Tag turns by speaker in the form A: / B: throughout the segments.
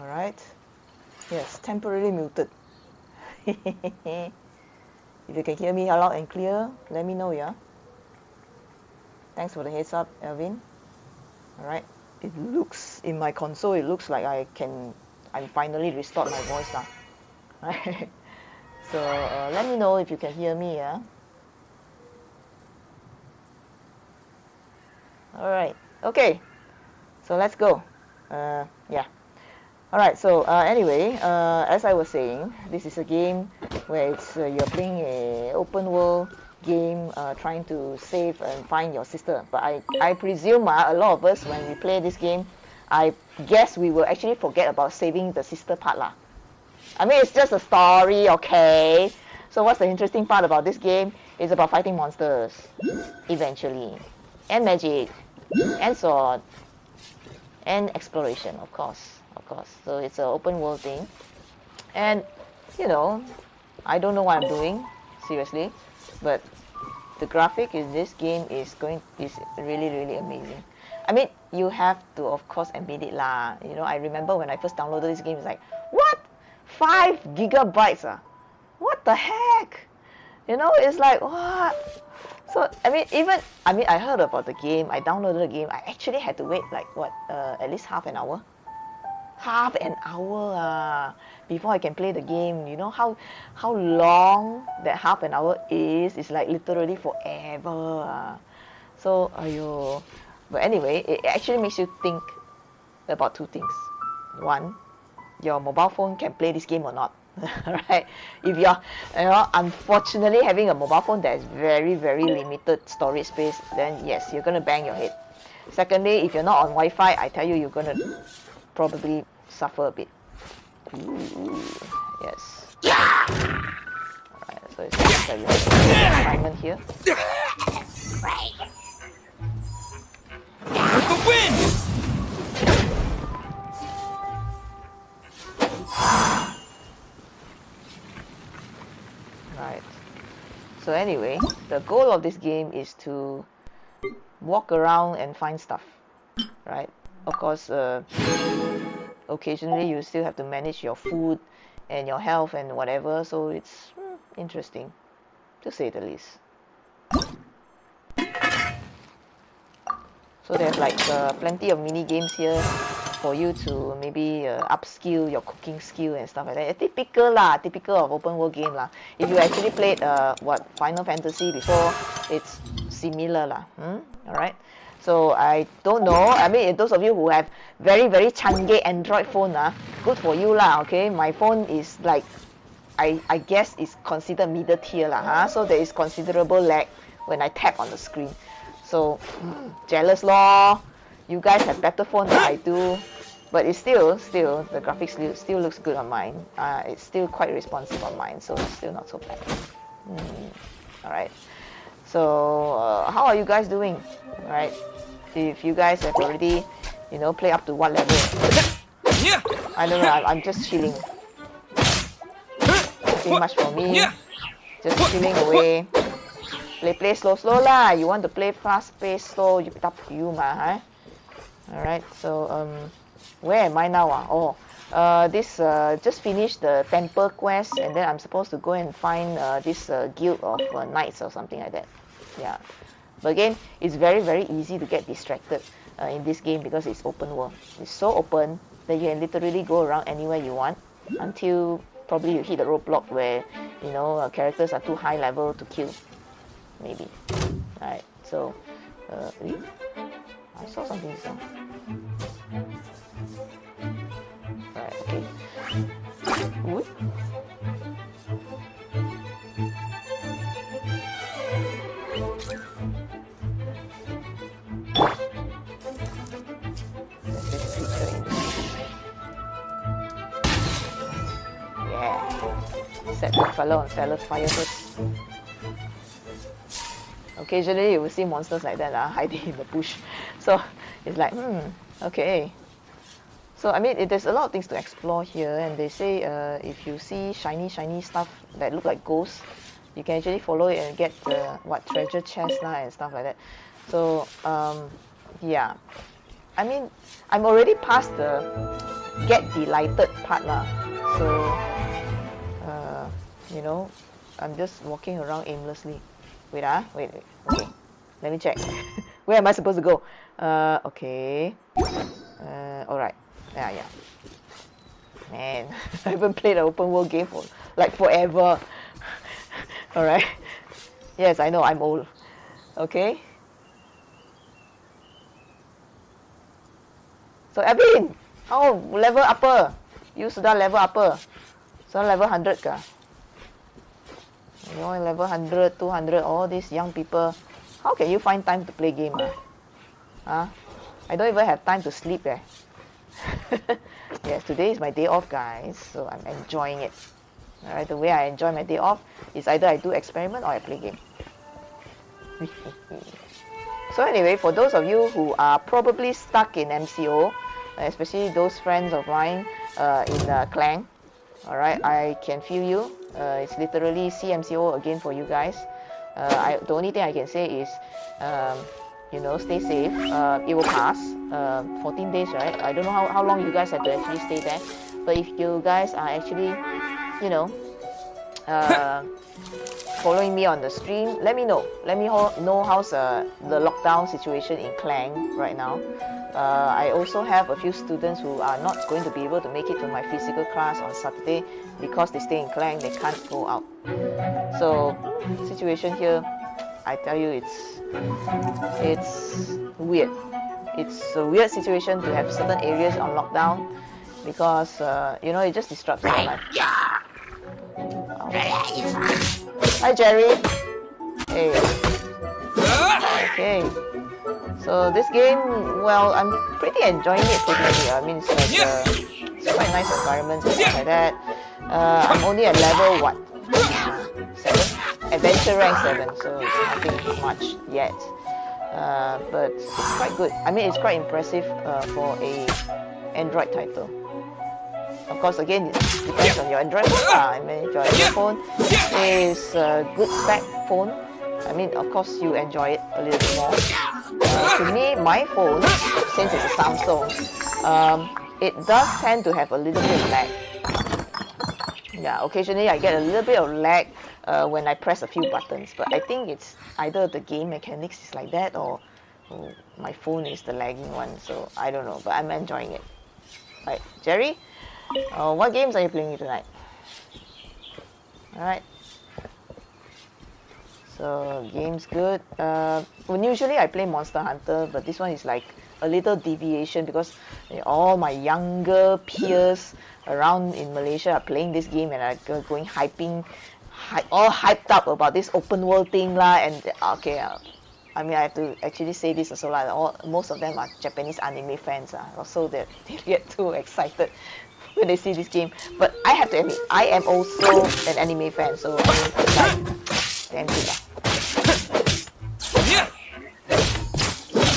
A: Alright. Yes, temporarily muted. If you can hear me loud and clear, let me know, yeah? Thanks for the heads up, Elvin. Alright. It looks, in my console, it looks like I'm finally restored my voice now. Right? So let me know if you can hear me, yeah? Alright, okay. So let's go. Yeah. Alright, so anyway, as I was saying, this is a game where you're playing a open world game trying to save and find your sister. But I presume a lot of us, when we play this game, I guess we will actually forget about saving the sister part lah. I mean, it's just a story, okay? So what's the interesting part about this game? It's about fighting monsters, eventually. And magic, and sword, and exploration, of course. So it's an open world thing. And, you know, I don't know what I'm doing, seriously. But the graphic in this game is really, really amazing. I mean, you have to, of course, admit it lah. You know, I remember when I first downloaded this game, it's like, what? 5 gigabytes? What the heck? You know, it's like, what? So, I mean, I heard about the game, I downloaded the game, I actually had to wait like, what, at least half an hour? Half an hour before I can play the game. You know how long that half an hour is? It's like literally forever. So, aiyo. But anyway, it actually makes you think about two things. One, your mobile phone can play this game or not. Right? If you're, unfortunately having a mobile phone that is very, very limited storage space, then yes, you're gonna bang your head. Secondly, if you're not on Wi-Fi, I tell you, you're gonna probably suffer a bit. Ooh, yes. Alright, so it's like we have an assignment here.
B: With the wind!
A: Right. So anyway, the goal of this game is to walk around and find stuff. Right? Of course, occasionally you still have to manage your food and your health and whatever, so it's interesting, to say the least. So there's like plenty of mini games here for you to maybe upskill your cooking skill and stuff like that. Typical of open world game lah. If you actually played Final Fantasy before, it's similar lah. Alright. So I don't know. I mean, those of you who have very, very change Android phone, good for you lah. Okay, my phone is like, I guess it's considered middle tier lah. So there is considerable lag when I tap on the screen. So jealous lor. You guys have better phone than I do, but it's still the graphics still looks good on mine. It's still quite responsive on mine, so it's still not so bad. All right. So how are you guys doing? All right. If you guys have already, play up to what level? I don't know. I'm just chilling. Nothing much for me. Just chilling away. Play slow lah. You want to play fast pace, slow, it's up to you ma. Alright, so where am I now? This just finished the temple quest, and then I'm supposed to go and find this guild of knights or something like that. Yeah, but again, it's very, very easy to get distracted in this game because it's open world. It's so open that you can literally go around anywhere you want until probably you hit a roadblock where characters are too high level to kill. Maybe. Alright, so I saw something just now. Alright, okay. Wood? There's this creature in this. Yeah. Set the fellow on fire first. Occasionally you will see monsters like that hiding in the bush. So it's like, okay. So I mean, there's a lot of things to explore here, and they say if you see shiny stuff that look like ghosts, you can actually follow it and get treasure chest and stuff like that. So yeah. I mean, I'm already past the get delighted part lah. So, you know, I'm just walking around aimlessly. Wait, wait. Okay, let me check. Where am I supposed to go? Okay. All right. Yeah. Man, I haven't played an open world game for like forever. All right. Yes, I know I'm old. Okay. So Evelyn, how level upper? You sudah level upper. So level 100 kah? You know, level 100, 200, all these young people. How can you find time to play game? Huh? I don't even have time to sleep. Yes, today is my day off, guys. So I'm enjoying it. Alright, the way I enjoy my day off is either I do experiment or I play game. So anyway, for those of you who are probably stuck in MCO, especially those friends of mine in Clang, alright, I can feel you. It's literally CMCO again for you guys. The only thing I can say is, you know, stay safe. It will pass. 14 days, right? I don't know how long you guys have to actually stay there. But if you guys are actually, you know, following me on the stream, let me know. Let me know how's the lockdown situation in Clang right now. I also have a few students who are not going to be able to make it to my physical class on Saturday because they stay in Clang, they can't go out. So, situation here, I tell you, it's weird. It's a weird situation to have certain areas on lockdown because, you know, it just disrupts your life. Hi, Jerry. Hey. Okay. So this game, well, I'm pretty enjoying it. I mean, it's like it's quite nice environment and stuff like that. I'm only at level what? 7? Adventure rank 7, so it's nothing much yet. But it's quite good. I mean, it's quite impressive for a Android title. Of course, again, it depends on your Android phone. I mean, if your Android phone is a good spec phone, I mean, of course, you enjoy it a little bit more. To me, my phone, since it's a Samsung, it does tend to have a little bit of lag. Yeah, occasionally I get a little bit of lag when I press a few buttons, but I think it's either the game mechanics is like that or my phone is the lagging one, so I don't know, but I'm enjoying it. Right, Jerry, what games are you playing tonight? Alright. So, game's good. Well, usually I play Monster Hunter, but this one is like a little deviation because all my younger peers around in Malaysia are playing this game and are going all hyped up about this open world thing lah. And okay, I mean, I have to actually say this also lah. Most of them are Japanese anime fans so they get too excited when they see this game. But I have to admit, I am also an anime fan, so I mean, it's like damn good lah.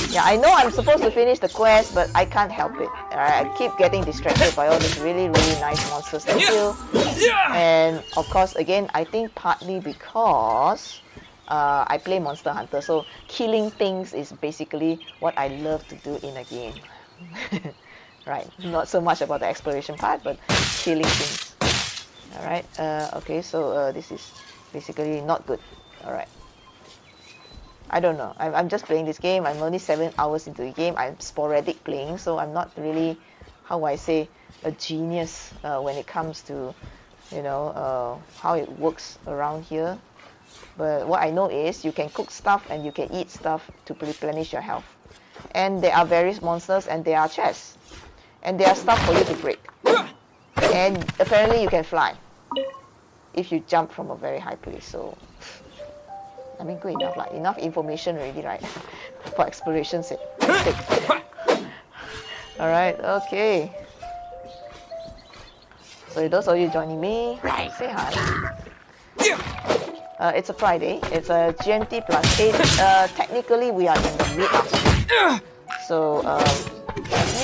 A: Yeah, I know I'm supposed to finish the quest, but I can't help it. I keep getting distracted by all these really nice monsters to kill. And of course, again, I think partly because I play Monster Hunter, so killing things is basically what I love to do in a game. Right, not so much about the exploration part, but killing things. Alright, okay, so this is basically not good. Alright. I don't know. I'm just playing this game. I'm only 7 hours into the game. I'm sporadic playing, so I'm not really, how I say, a genius when it comes to, you know, how it works around here. But what I know is you can cook stuff and you can eat stuff to replenish your health. And there are various monsters and there are chests. And there are stuff for you to break. And apparently you can fly if you jump from a very high place. So, I mean, good enough, like enough information already, right? For exploration's sake. Alright, okay. So those of you joining me, say hi. It's a Friday. It's a GMT plus 8. Technically, we are in the mid-afternoon. So,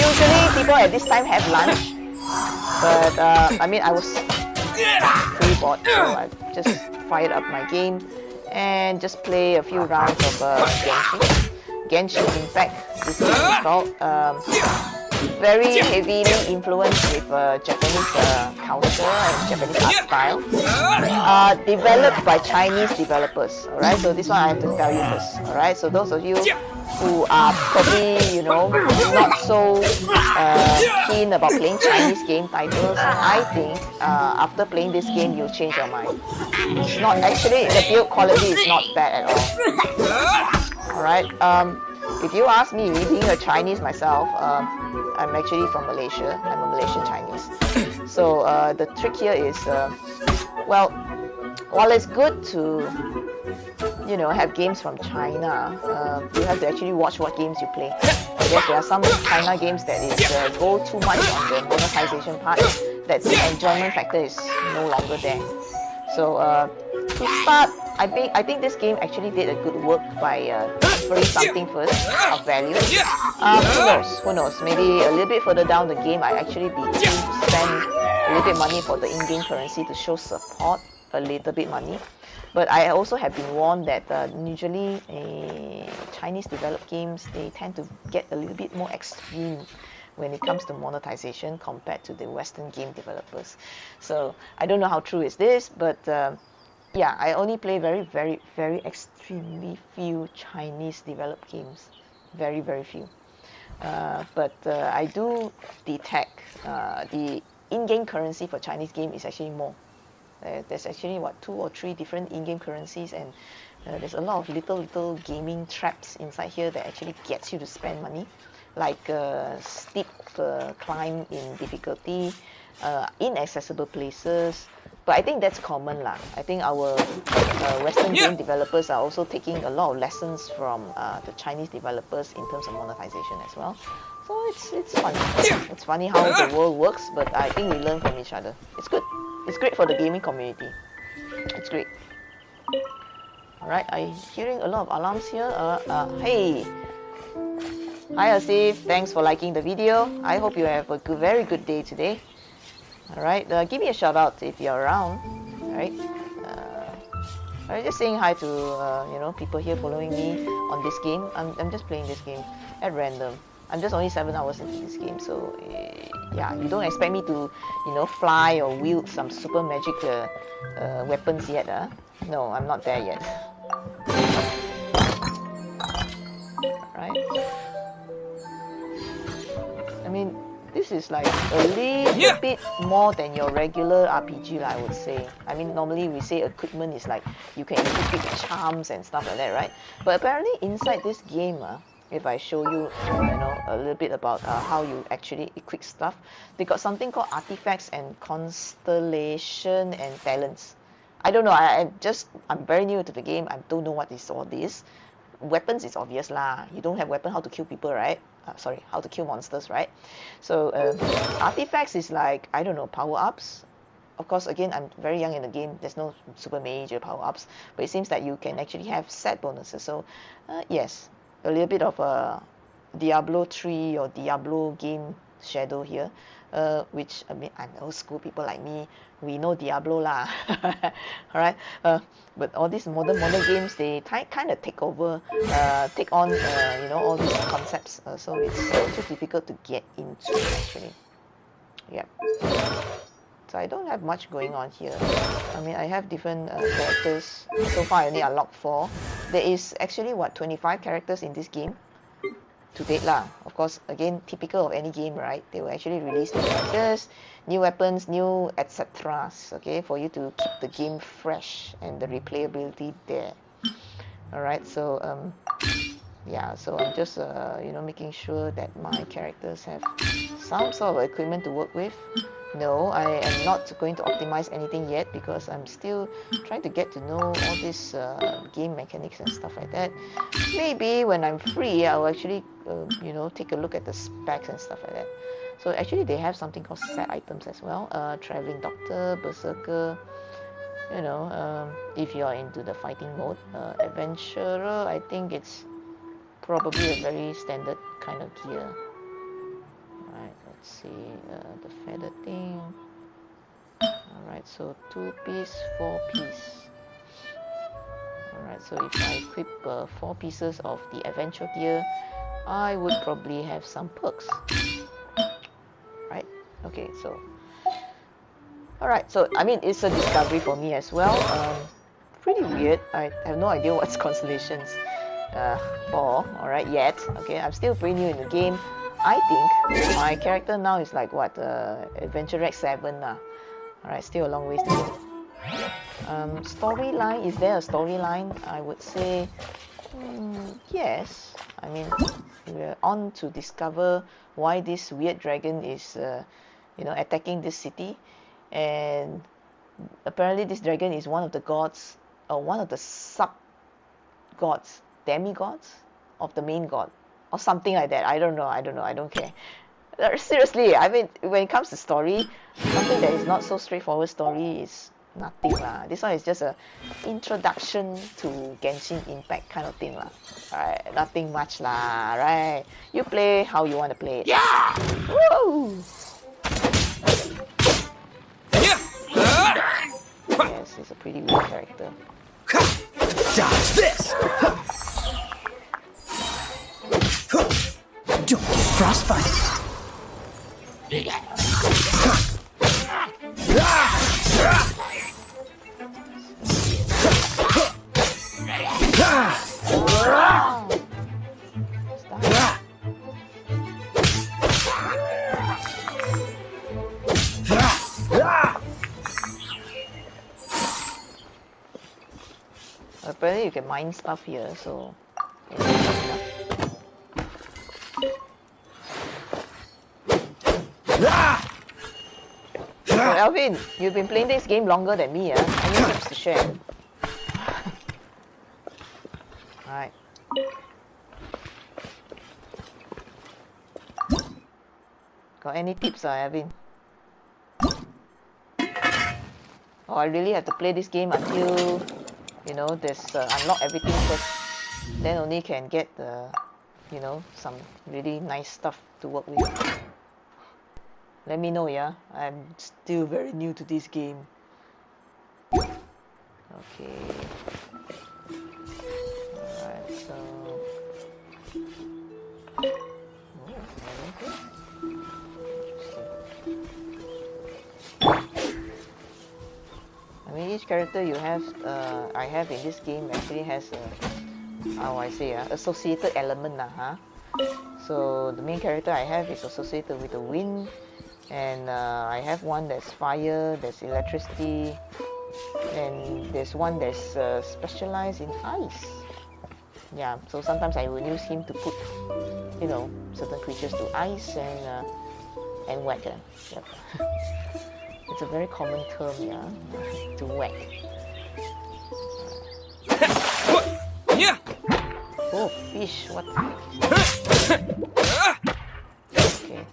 A: usually people at this time have lunch. But, I mean, I was pretty bored, so I just fired up my game and just play a few rounds of Genshin. Genshin Impact. This game is called. Very heavily influenced with Japanese culture and Japanese art style. Developed by Chinese developers. Alright, so this one I have to tell you first. Alright, so those of you who are probably, you know, not so keen about playing Chinese game titles, I think after playing this game you'll change your mind. It's not actually, the build quality is not bad at all. Alright, if you ask me, being a Chinese myself, I'm actually from Malaysia. I'm a Malaysian Chinese. So the trick here is, well, while it's good to, you know, have games from China, you have to actually watch what games you play. I guess there are some China games that is go too much on the monetization part, that the enjoyment factor is no longer there. So to start, I think this game actually did a good work by offering something first of value. Who knows? Maybe a little bit further down the game, I actually be keen to spend a little bit money for the in-game currency to show support, a little bit money. But I also have been warned that usually Chinese developed games, they tend to get a little bit more extreme when it comes to monetization compared to the Western game developers. So I don't know how true is this, but yeah, I only play very extremely few Chinese developed games. Very few. But I do detect the in-game currency for Chinese game is actually more. There's actually 2 or 3 different in-game currencies, and there's a lot of little gaming traps inside here that actually gets you to spend money, like steep climb in difficulty, inaccessible places. But I think that's common lah. I think our Western game developers are also taking a lot of lessons from the Chinese developers in terms of monetization as well. So it's funny. It's funny how the world works, but I think we learn from each other. It's good. It's great for the gaming community. It's great. Alright, I'm hearing a lot of alarms here. Hey! Hi Asif, thanks for liking the video. I hope you have a very good day today. Alright, give me a shout out if you're around. Alright. I'm just saying hi to you know, people here following me on this game. I'm just playing this game at random. I'm just only 7 hours into this game, so yeah, you don't expect me to, you know, fly or wield some super magic weapons yet, huh? No, I'm not there yet. Right? I mean, this is like a little bit more than your regular RPG, I would say. I mean, normally we say equipment is like you can equip charms and stuff like that, right? But apparently inside this game, if I show you, you know, a little bit about how you actually equip stuff, they got something called artifacts and constellation and talents. I don't know. I'm very new to the game. I don't know what is all this. Weapons is obvious lah. You don't have weapon, how to kill people, right? Sorry, how to kill monsters, right? So artifacts is like, I don't know, power ups. Of course, again, I'm very young in the game. There's no super major power ups, but it seems that you can actually have set bonuses. So yes, a little bit of a Diablo 3 or Diablo game shadow here, which, I mean, I'm old school people like me, we know Diablo lah. Alright, but all these modern games, they kind of take on you know, all these concepts, so it's too difficult to get into actually. Yep. So I don't have much going on here. I mean, I have different characters. So far I only unlocked 4. There is actually 25 characters in this game to date lah. Of course, again, typical of any game, right? They will actually release new characters, new weapons, new etc. Okay, for you to keep the game fresh and the replayability there. Alright, so yeah, so I'm just you know, making sure that my characters have some sort of equipment to work with. No, I am not going to optimize anything yet because I'm still trying to get to know all this game mechanics and stuff like that. Maybe when I'm free, I'll actually you know, take a look at the specs and stuff like that. So actually they have something called set items as well. Traveling Doctor, Berserker, you know, if you're into the fighting mode. Adventurer, I think it's probably a very standard kind of gear. Alright, let's see, the feather thing. Alright, so 2-piece, 4-piece. Alright, so if I equip 4 pieces of the adventure gear, I would probably have some perks. Right? Okay, so alright, so I mean it's a discovery for me as well. Pretty weird. I have no idea what's constellations for, alright, yet. Okay, I'm still pretty new in the game. I think my character now is like what, Adventure Rack 7 lah. Alright, still a long ways to go. Storyline, is there a storyline? I would say yes. I mean, we're on to discover why this weird dragon is you know, attacking this city, and apparently this dragon is one of the gods, or one of the sub gods, demigods of the main god, or something like that. I don't know, I don't care. Seriously, I mean, when it comes to story, something that is not so straightforward story is nothing lah. This one is just a introduction to Genshin Impact kind of thing lah. Alright, nothing much lah, right? You play how you want to play it. Yeah! Woo! Yes, he's a pretty weird character.
B: Dodge this! Don't get frostbite!
A: Apparently you can mine stuff here, so so Alvin, you've been playing this game longer than me, any tips to share? Alright. Got any tips, Alvin? Oh, I really have to play this game until, you know, there's unlock everything first. Then only can get you know, some really nice stuff to work with. Let me know, yeah? I'm still very new to this game. Okay. Alright, so... I mean, each character you have, I have in this game actually has a, how I say, associated element lah, So the main character I have is associated with the wind, and I have one that's fire, there's electricity, and there's one that's specialized in ice. Yeah, so sometimes I will use him to put, you know, certain creatures to ice and whack them. Yep. It's a very common term, yeah, to whack.
B: Yeah.
A: Oh, fish! What? Okay.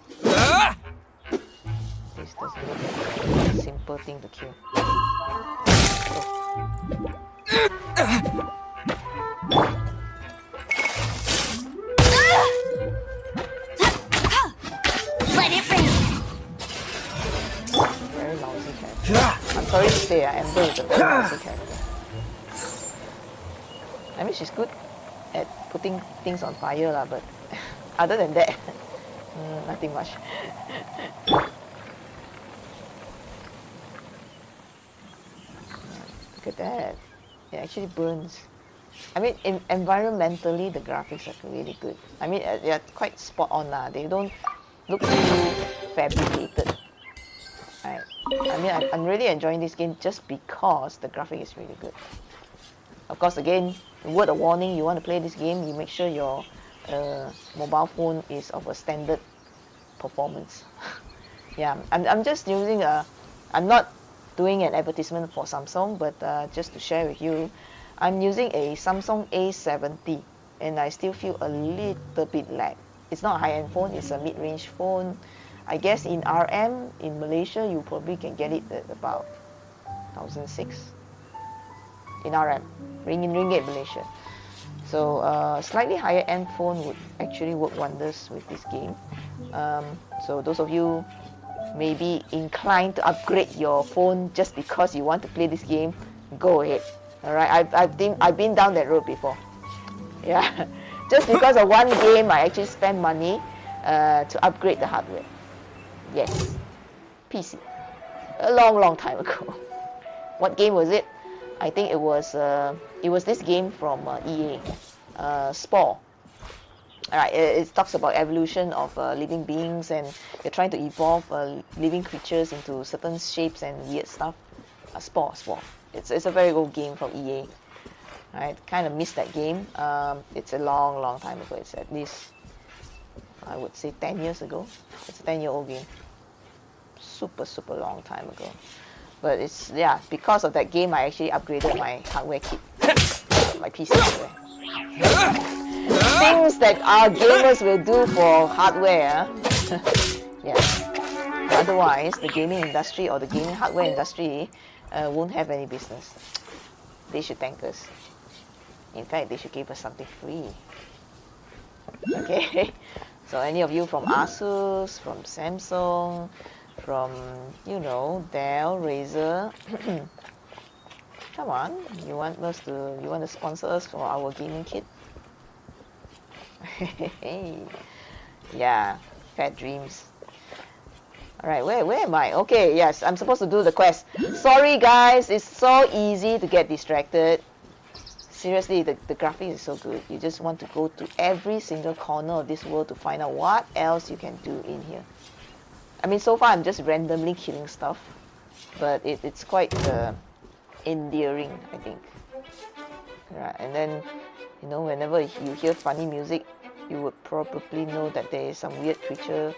A: This doesn't look like a simple thing to kill.
C: Let it rain.
A: Very lousy character. I'm sorry to say, Amber is a very lousy character. I mean, she's good at putting things on fire lah, but other than that, nothing much. Look at that. It actually burns. I mean, environmentally, the graphics are really good. I mean, they're quite spot on lah. They don't look too fabricated. Right. I mean, I'm really enjoying this game just because the graphic is really good. Of course, again, word of warning, you want to play this game, you make sure your mobile phone is of a standard performance. Yeah, I'm just using I'm not doing an advertisement for Samsung, but just to share with you, I'm using a Samsung A70, and I still feel a little bit lag. It's not a high-end phone, it's a mid-range phone. I guess in RM, in Malaysia, you probably can get it at about 1,600 in RM, ringgit Malaysia. So slightly higher end phone would actually work wonders with this game. So those of you may be inclined to upgrade your phone just because you want to play this game, go ahead. All right, I've been down that road before. Yeah, just because of one game, I actually spent money to upgrade the hardware. Yes, PC. A long time ago. What game was it? I think it was this game from EA, Spore. Alright, it talks about evolution of living beings, and you're trying to evolve living creatures into certain shapes and weird stuff. Spore. It's a very old game from EA. Right, kind of missed that game. It's a long time ago. It's at least, I would say, 10 years ago. It's a 10-year-old game. Super long time ago. But it's, yeah, because of that game, I actually upgraded my hardware kit, my PC hardware. Things that our gamers will do for hardware. Yeah. Otherwise, the gaming industry or the gaming hardware industry won't have any business. They should thank us. In fact, they should give us something free. Okay. So any of you from Asus, from Samsung, from, you know, Dell, Razer, come on, you want to sponsor us for our gaming kit? Yeah, fat dreams. All right, where am I? Okay, yes, I'm supposed to do the quest. Sorry guys, it's so easy to get distracted. Seriously, the graphics is so good. You just want to go to every single corner of this world to find out what else you can do in here. I mean, so far I'm just randomly killing stuff, but it's quite endearing, I think. Right, and then, you know, whenever you hear funny music, you would probably know that there is some weird creature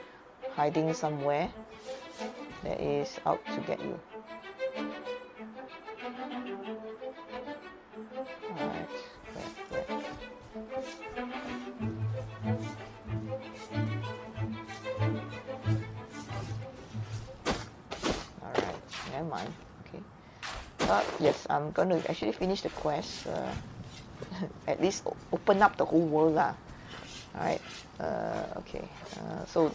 A: hiding somewhere that is out to get you. Alright, where? Alright, never mind. Okay. Yes, I'm going to actually finish the quest. At least open up the whole world lah. Alright. Okay. So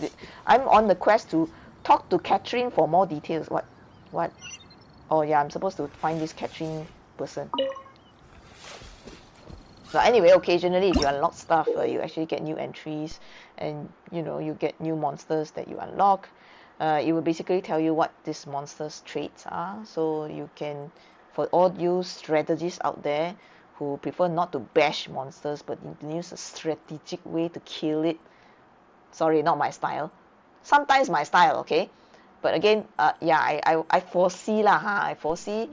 A: I'm on the quest to talk to Catherine for more details. What? Oh yeah, I'm supposed to find this Catherine person. So anyway, occasionally if you unlock stuff, you actually get new entries, and you know, you get new monsters that you unlock. It will basically tell you what this monster's traits are, so you can, for all you strategists out there who prefer not to bash monsters but use a strategic way to kill it. Sorry, not my style. Sometimes my style, okay? But again, yeah, I foresee lah, I foresee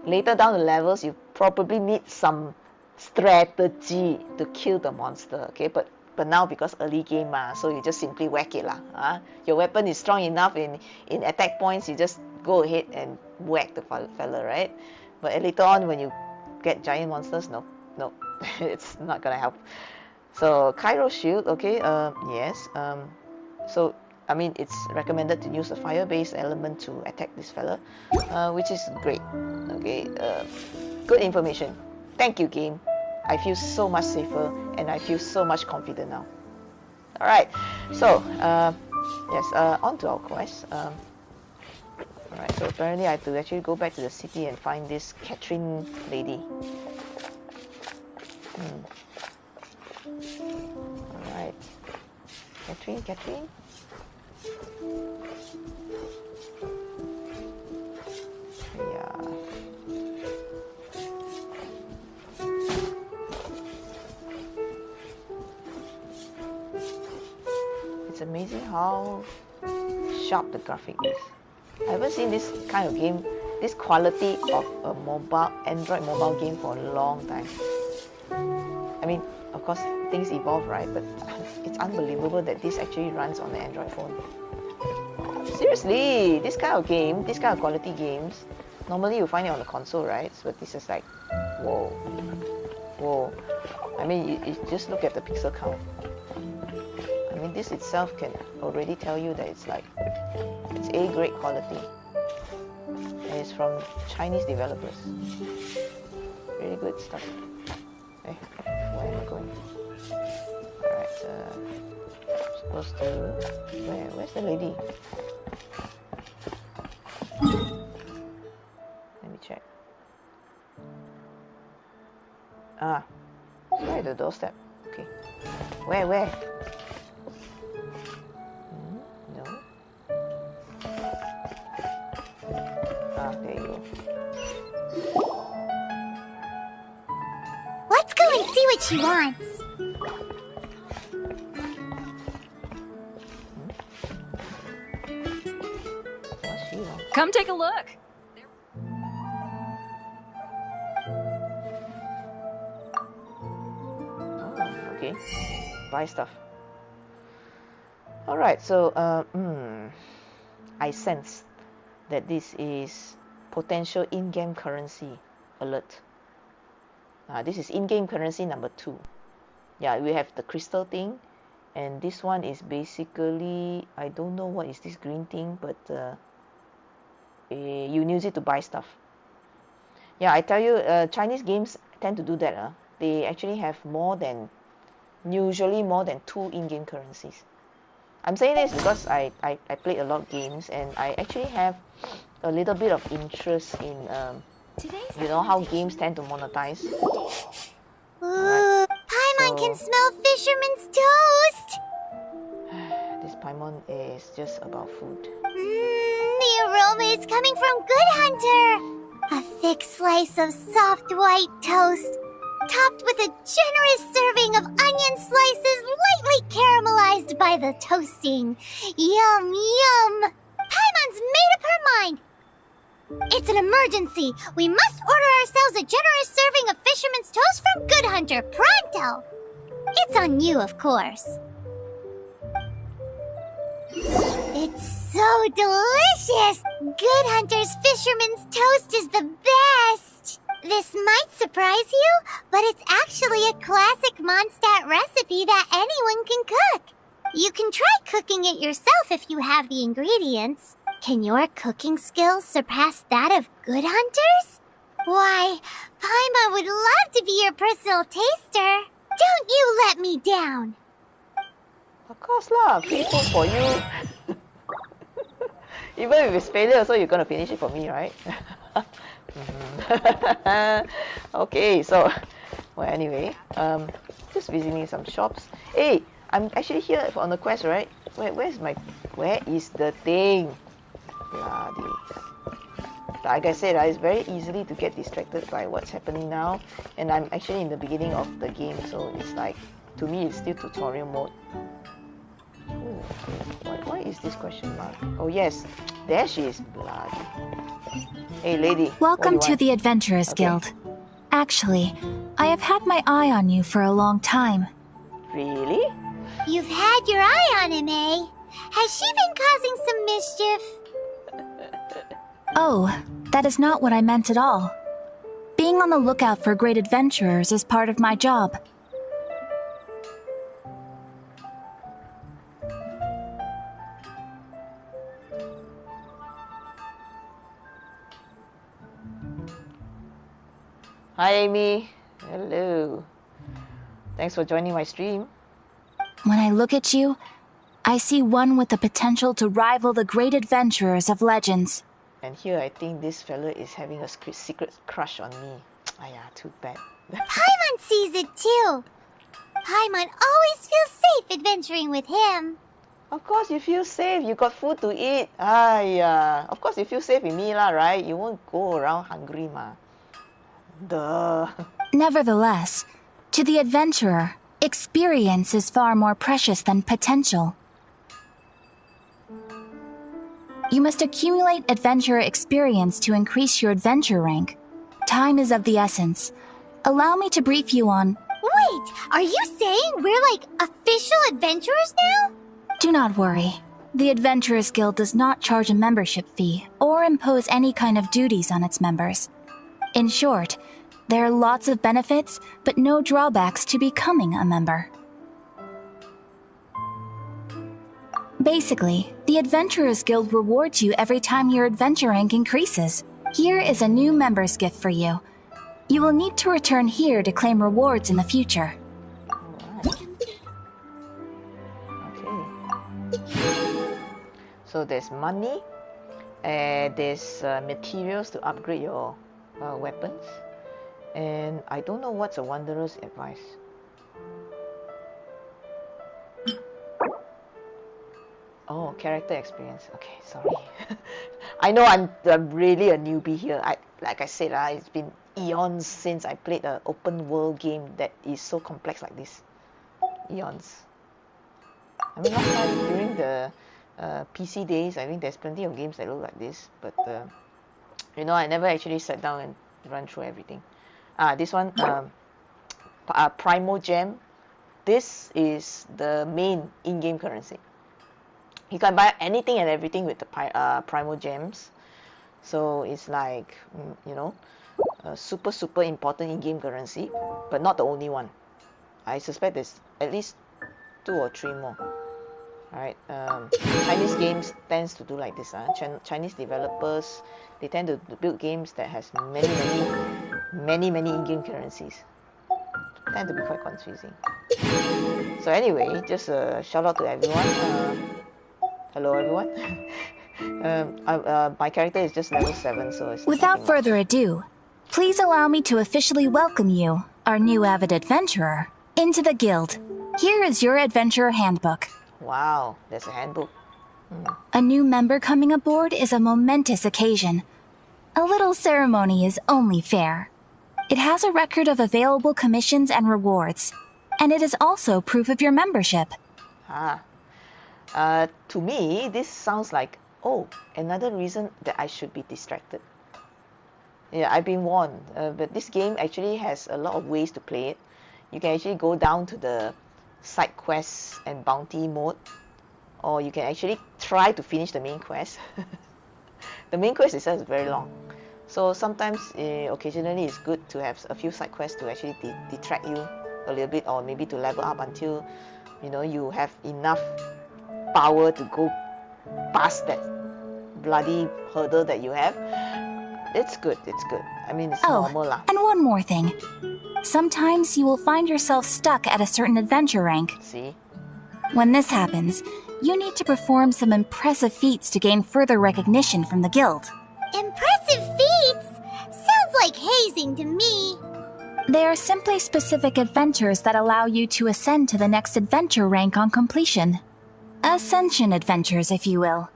A: later down the levels you probably need some strategy to kill the monster, okay? But now because early game so you just simply whack it lah. Your weapon is strong enough in attack points, you just go ahead and whack the fella, right? But later on when you get giant monsters, no, it's not gonna help. So Cairo shield, okay, yes. So I mean, it's recommended to use a fire-based element to attack this fella, which is great. Okay, good information. Thank you, game. I feel so much safer and I feel so much confident now. All right, so yes, on to our quest. All right, so apparently I have to actually go back to the city and find this Catherine lady. All right, Catherine. Yeah. It's amazing how sharp the graphic is. I haven't seen this kind of game, this quality of a Android mobile game for a long time. I mean, of course, things evolve, right? But it's unbelievable that this actually runs on the Android phone. Seriously, this kind of game, this kind of quality games, normally you find it on the console, right? But this is like, whoa. I mean, you just look at the pixel count. I mean, this itself can already tell you that it's like, it's A-grade quality. And it's from Chinese developers. Really good stuff. Hey, where am I going? Alright, supposed to... Where's the lady? Let me check. doorstep. Okay. Where? No. Ah, there you go.
C: Let's go and see what she wants.
A: What's she want?
D: Come take a look.
A: Oh, okay. Buy stuff. Alright, so I sense that this is potential in-game currency alert. This is in-game currency number 2. Yeah, we have the crystal thing, and this one is basically, I don't know what is this green thing, but you use it to buy stuff. Yeah, I tell you, Chinese games tend to do that. They actually have usually more than 2 in-game currencies. I'm saying this because I played a lot of games, and I actually have a little bit of interest in you know how games tend to monetize.
C: Ooh, Paimon can smell fisherman's toast.
A: This Paimon is just about food.
C: The aroma is coming from Good Hunter. A thick slice of soft white toast, topped with a generous serving of onion slices lightly caramelized by the toasting. Yum, yum. Paimon's made up her mind. It's an emergency. We must order ourselves a generous serving of fisherman's toast from Good Hunter, pronto. It's on you, of course. It's so delicious! Good Hunter's fisherman's toast is the best! This might surprise you, but it's actually a classic Mondstadt recipe that anyone can cook. You can try cooking it yourself if you have the ingredients. Can your cooking skills surpass that of Good Hunter's? Why, Paimon would love to be your personal taster. Don't you let me down!
A: Of course lah, free food for you. Even if it's failure, so you're gonna finish it for me, right? Okay, so well anyway, just visiting some shops. Hey, I'm actually here on the quest, right? Where is the thing? Bloody. Like I said, it's very easily to get distracted by what's happening now, and I'm actually in the beginning of the game, so it's like, to me, it's still tutorial mode. Ooh, okay. Why is this question mark? Oh yes, there she is. Bloody. Hey lady.
E: Welcome to
A: want?
E: the Adventurers Guild. Actually, I have had my eye on you for a long time.
A: Really?
C: You've had your eye on him, eh? Has she been causing some mischief?
E: Oh, that is not what I meant at all. Being on the lookout for great adventurers is part of my job.
A: Hi Amy. Hello. Thanks for joining my stream.
E: When I look at you, I see one with the potential to rival the great adventurers of legends.
A: And here I think this fella is having a secret crush on me. Aya, too bad.
C: Paimon sees it too. Paimon always feels safe adventuring with him.
A: Of course you feel safe, you got food to eat. Aya, of course you feel safe with me lah, right? You won't go around hungry ma. Duh.
E: Nevertheless, to the adventurer, experience is far more precious than potential. You must accumulate adventurer experience to increase your adventure rank. Time is of the essence. Allow me to brief you on...
C: Wait, are you saying we're like official adventurers now?
E: Do not worry. The Adventurers Guild does not charge a membership fee or impose any kind of duties on its members. In short, there are lots of benefits, but no drawbacks to becoming a member. Basically, the Adventurers Guild rewards you every time your adventure rank increases. Here is a new member's gift for you. You will need to return here to claim rewards in the future.
A: Okay. So there's money, there's materials to upgrade your weapons, and I don't know what's a wanderer's advice. Oh, character experience. Okay, sorry. I know I'm really a newbie here. Like I said, it's been eons since I played an open world game that is so complex like this. Eons. I mean, last time during the PC days, I think there's plenty of games that look like this, but you know, I never actually sat down and run through everything. This one, Primo Gem. This is the main in-game currency. You can buy anything and everything with the Primo Gems. So it's like, you know, a super important in-game currency, but not the only one. I suspect there's at least 2 or 3 more. Alright, Chinese games tends to do like this. Chinese developers, they tend to build games that has many in-game currencies. Tend to be quite confusing. So anyway, just a shout out to everyone. Hello everyone. My character is just level 7, so it's
E: Without further ado, please allow me to officially welcome you, our new avid adventurer, into the guild. Here is your adventurer handbook.
A: Wow, there's a handbook.
E: A new member coming aboard is a momentous occasion. A little ceremony is only fair. It has a record of available commissions and rewards, and it is also proof of your membership.
A: To me, this sounds like, oh, another reason that I should be distracted. Yeah, I've been warned, but this game actually has a lot of ways to play it. You can actually go down to the side quests and bounty mode, or you can actually try to finish the main quest. The main quest itself is very long, so sometimes occasionally it's good to have a few side quests to actually detract you a little bit, or maybe to level up until you know you have enough power to go past that bloody hurdle that you have. It's good. I mean, it's normal lah.
E: And one more thing. Sometimes you will find yourself stuck at a certain adventure rank.
A: See?
E: When this happens, you need to perform some impressive feats to gain further recognition from the guild.
C: Impressive feats? Sounds like hazing to me.
E: They are simply specific adventures that allow you to ascend to the next adventure rank on completion. Ascension adventures, if you will.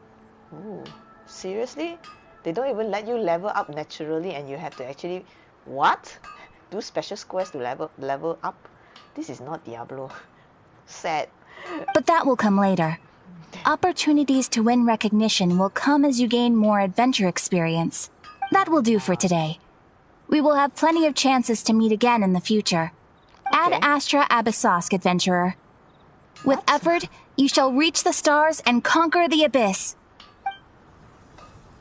A: Ooh, seriously? They don't even let you level up naturally and you have to actually... What? Do special quests to level up? This is not Diablo. Sad.
E: But that will come later. Opportunities to win recognition will come as you gain more adventure experience. That will do for today. We will have plenty of chances to meet again in the future.
A: Okay.
E: Ad Astra Abyssosk, adventurer. With effort, you shall reach the stars and conquer the abyss.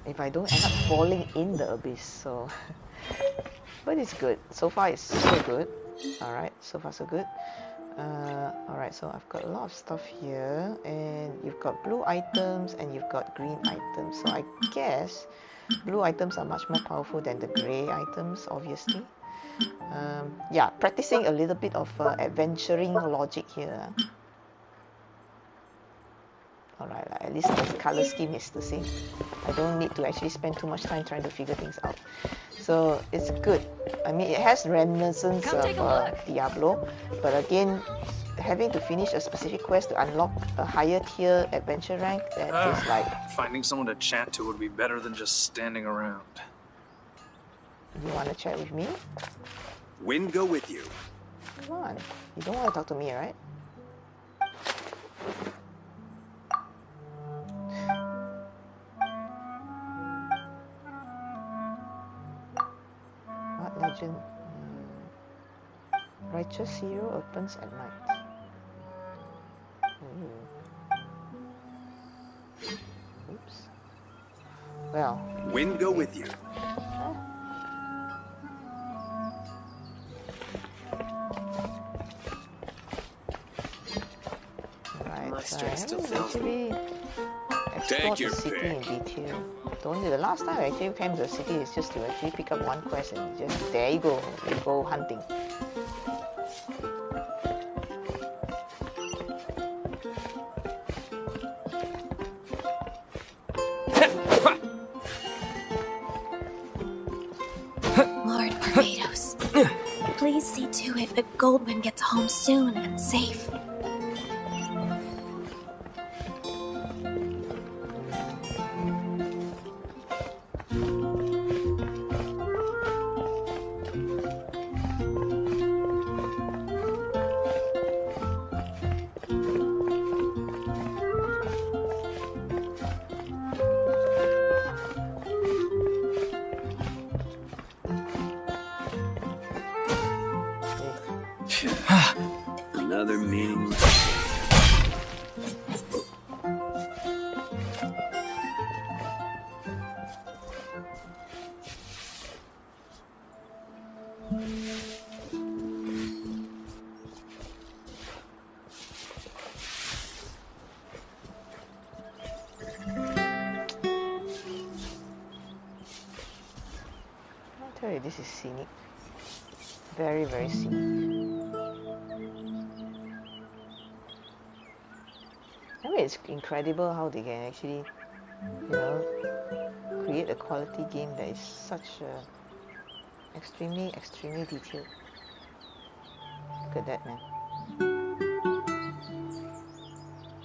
A: If I don't end up falling in the abyss, so... But it's good. So far it's so good. Alright, so far so good. Alright, so I've got a lot of stuff here, and you've got blue items and you've got green items. So I guess blue items are much more powerful than the grey items, obviously. Yeah, practicing a little bit of adventuring logic here. Alright, at least the color scheme is the same. I don't need to actually spend too much time trying to figure things out. So it's good. I mean, it has reminiscence of Diablo, but again, having to finish a specific quest to unlock a higher tier adventure rank, that is like...
B: Finding someone to chat to would be better than just standing around.
A: You want to chat with me?
D: Wind go with you.
A: Come on. You don't want to talk to me, right? What legend? Righteous hero opens at night. Oops. Well.
D: Wind go with you.
A: Right, so I haven't actually explored the city in detail. The last time I actually came to the city is just to actually pick up one quest and just, there you go hunting.
F: Lord Barbados, please see to it that Goldwyn gets home soon and safe.
A: Hey, this is scenic. Very, very scenic. I mean, it's incredible how they can actually, you know, create a quality game that is such extremely, extremely detailed. Look at that, man.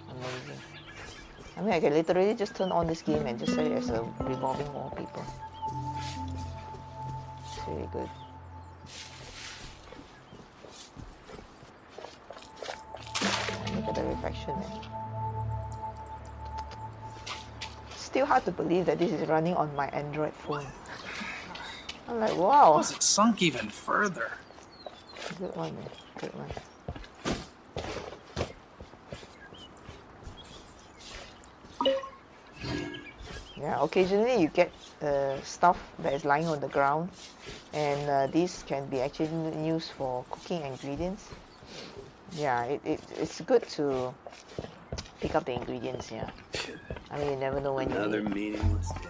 A: Amazing. I mean, I can literally just turn on this game and just set it as a revolving wallpaper. It's really good. Look at the reflection, man. Still hard to believe that this is running on my Android phone. I'm like, wow.
B: Was it sunk even further?
A: Good one, man. Good one. Yeah, occasionally you get stuff that is lying on the ground, and these can be actually used for cooking ingredients. Yeah, it's good to pick up the ingredients, yeah. I mean, you never know when you need.
D: Another meaningless day.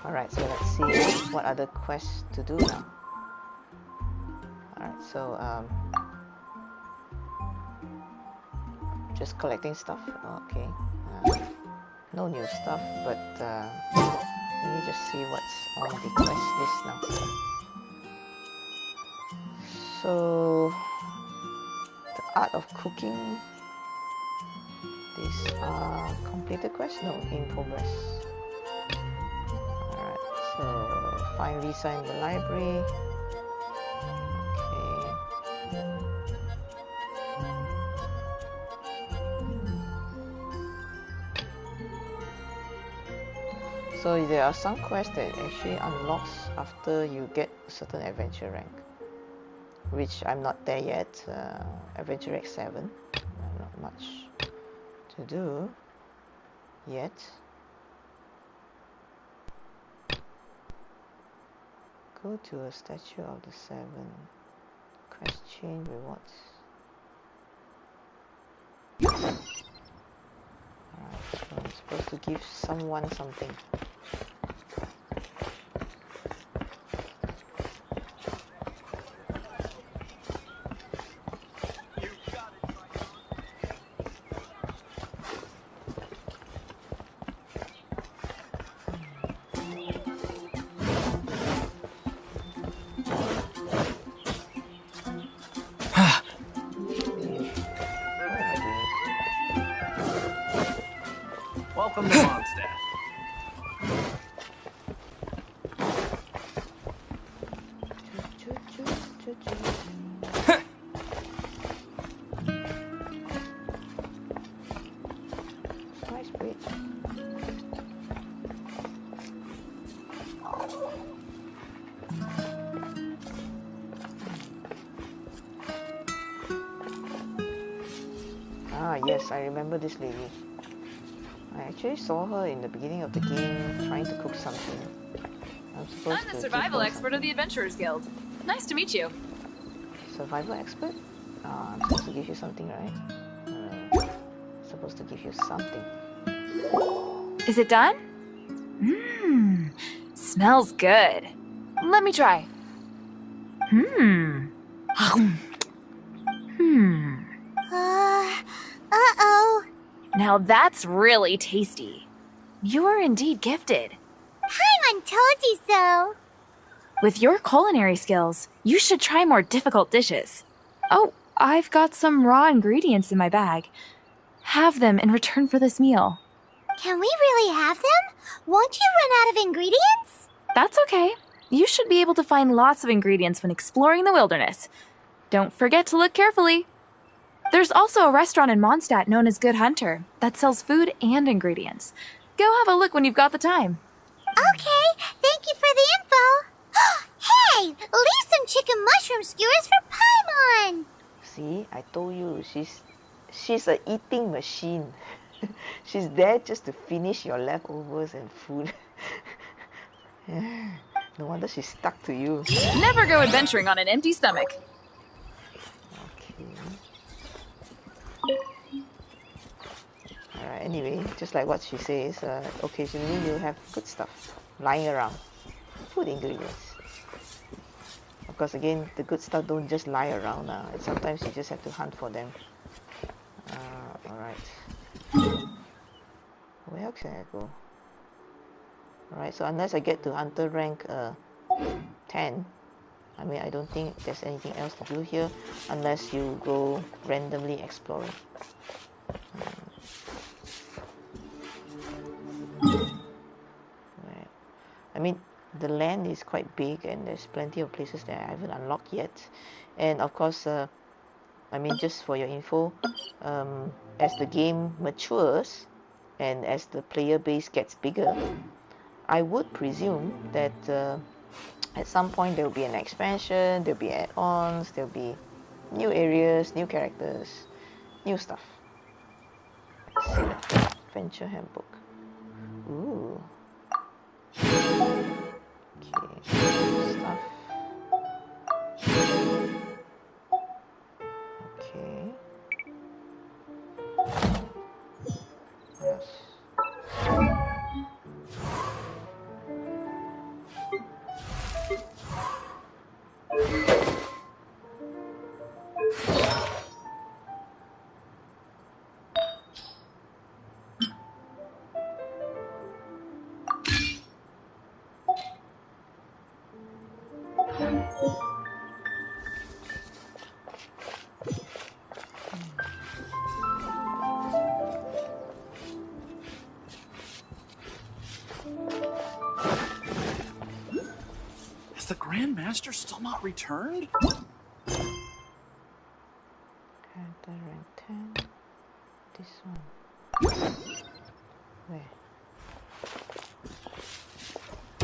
A: Alright, so let's see what other quests to do now. Alright, so just collecting stuff. Okay. No new stuff, but let me just see what's on the quest list now. So the art of cooking. These are completed quests? No, in progress. Alright, so find Lisa in the library. Okay. So there are some quests that actually unlocks after you get a certain adventure rank, which I'm not there yet. Adventure rank 7. Not much to do yet. Go to a statue of the 7. Quest chain rewards. Alright, so I'm supposed to give someone something.
B: Welcome to Mondstadt.
A: Nice bridge. Ah, yes, I remember this lady. I actually saw her in the beginning of the game trying to cook something. I'm
G: the survival expert of the Adventurers Guild. Nice to meet you.
A: Survival expert? I'm supposed to give you something, right? Alright. Supposed to give you something.
G: Is it done? Mmm, smells good. Let me try.
C: Uh-oh.
G: Now that's really tasty. You are indeed gifted.
C: Paimon told you so.
G: With your culinary skills, you should try more difficult dishes. Oh, I've got some raw ingredients in my bag. Have them in return for this meal.
C: Can we really have them? Won't you run out of ingredients?
G: That's okay. You should be able to find lots of ingredients when exploring the wilderness. Don't forget to look carefully. There's also a restaurant in Mondstadt known as Good Hunter that sells food and ingredients. Go have a look when you've got the time.
C: Okay, thank you for the info. Hey, leave some chicken mushroom skewers for Paimon.
A: See, I told you, she's a eating machine. She's there just to finish your leftovers and food. No wonder she's stuck to you.
G: Never go adventuring on an empty stomach.
A: Okay. Alright, anyway, just like what she says, occasionally you'll have good stuff lying around. Food ingredients. Because again, the good stuff don't just lie around. Sometimes you just have to hunt for them. Alright. Where can I go? Alright, so unless I get to hunter rank 10, I mean, I don't think there's anything else to do here unless you go randomly exploring. Right. I mean, the land is quite big and there's plenty of places that I haven't unlocked yet. And of course, I mean, just for your info, as the game matures and as the player base gets bigger, I would presume that at some point there will be an expansion, there will be add-ons, there will be new areas, new characters, new stuff. Let's see. Adventure handbook. Ooh. Okay, stuff. Okay. Yes.
B: Has the Grand Master still not returned?
A: Character rank 10. This one. Where?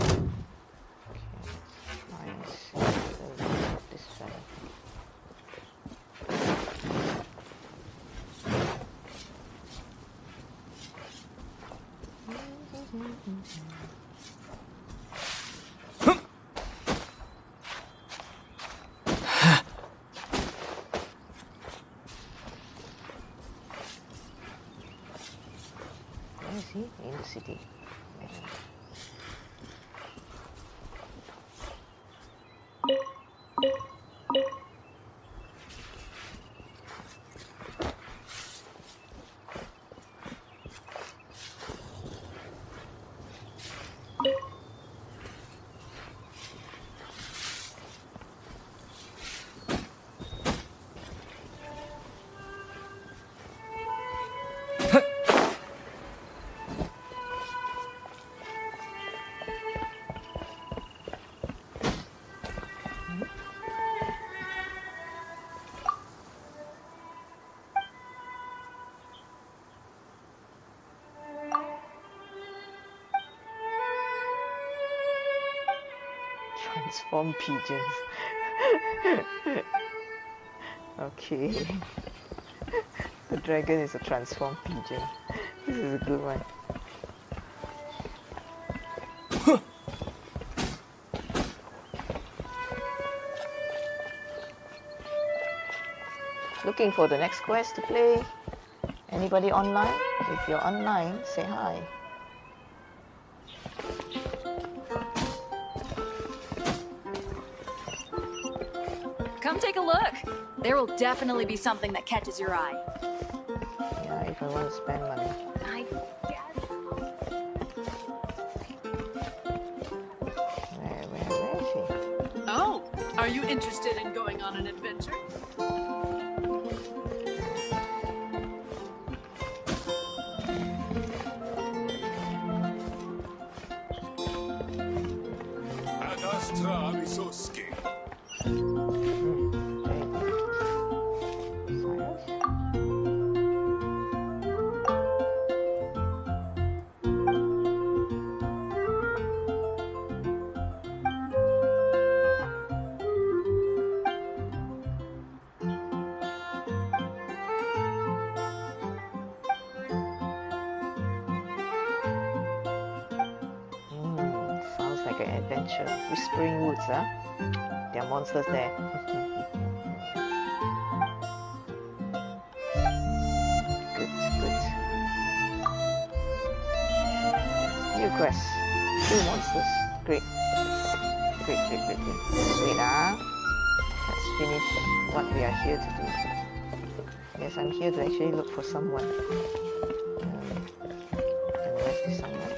A: Okay, let's try and see this one. Where is he? In the city. Transform pigeons. Okay. The dragon is a transformed pigeon. This is a good one. Looking for the next quest to play. Anybody online? If you're online, say hi.
H: Come take a look. There will definitely be something that catches your eye.
A: Yeah, if I want to spend money.
H: I guess.
A: Where is she?
I: Oh, are you interested in going on an adventure?
A: Sounds like an adventure. Whispering Woods, huh? There are monsters there. Good. New quest. 2 monsters. Great. Great. Wait, finish what we are here to do. Yes, I'm here to actually look for someone. And where's this someone?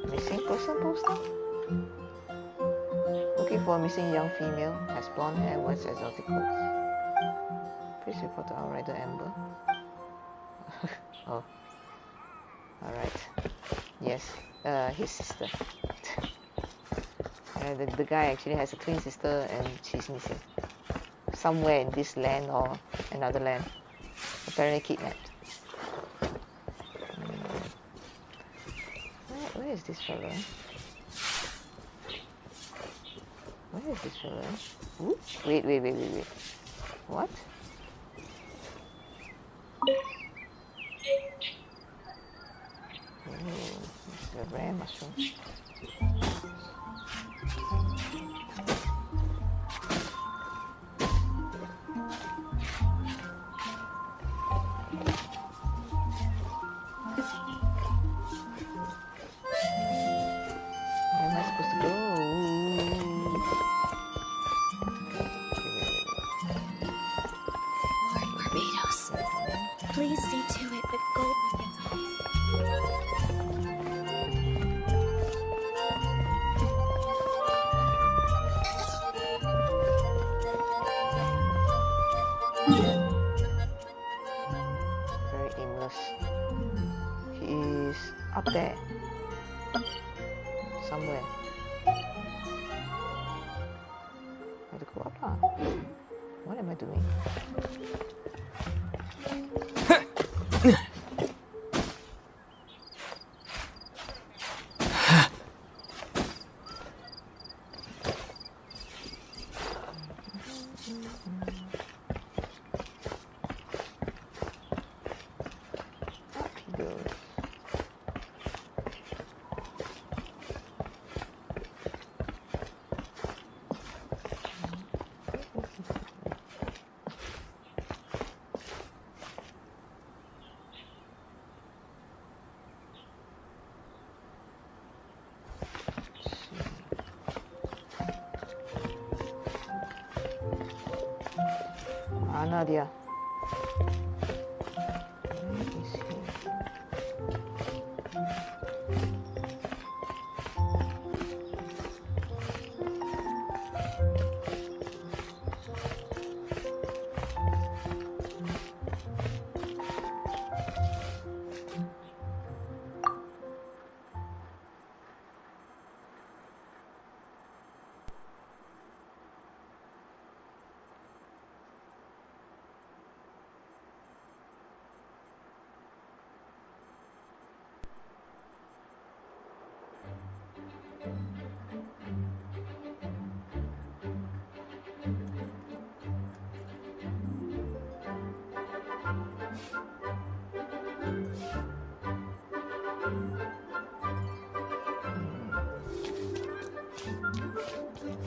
A: Missing person poster? Looking for a missing young female. Has blonde hair, wears exotic clothes. Please report to Outrider Amber. Oh. Alright. Yes. His sister. The guy actually has a twin sister and she's missing. Somewhere in this land or another land. Apparently kidnapped. Where is this fella? Where is this fella? Ooh, wait. What? Oh, it's a rare mushroom. Where am I supposed to go?
F: Lord Barbados, please see to it that Goldman gets a
A: Very aimless. He is up there. Somewhere. I have to go up lah. What am I doing? Up he goes. Mana dia? Where is he?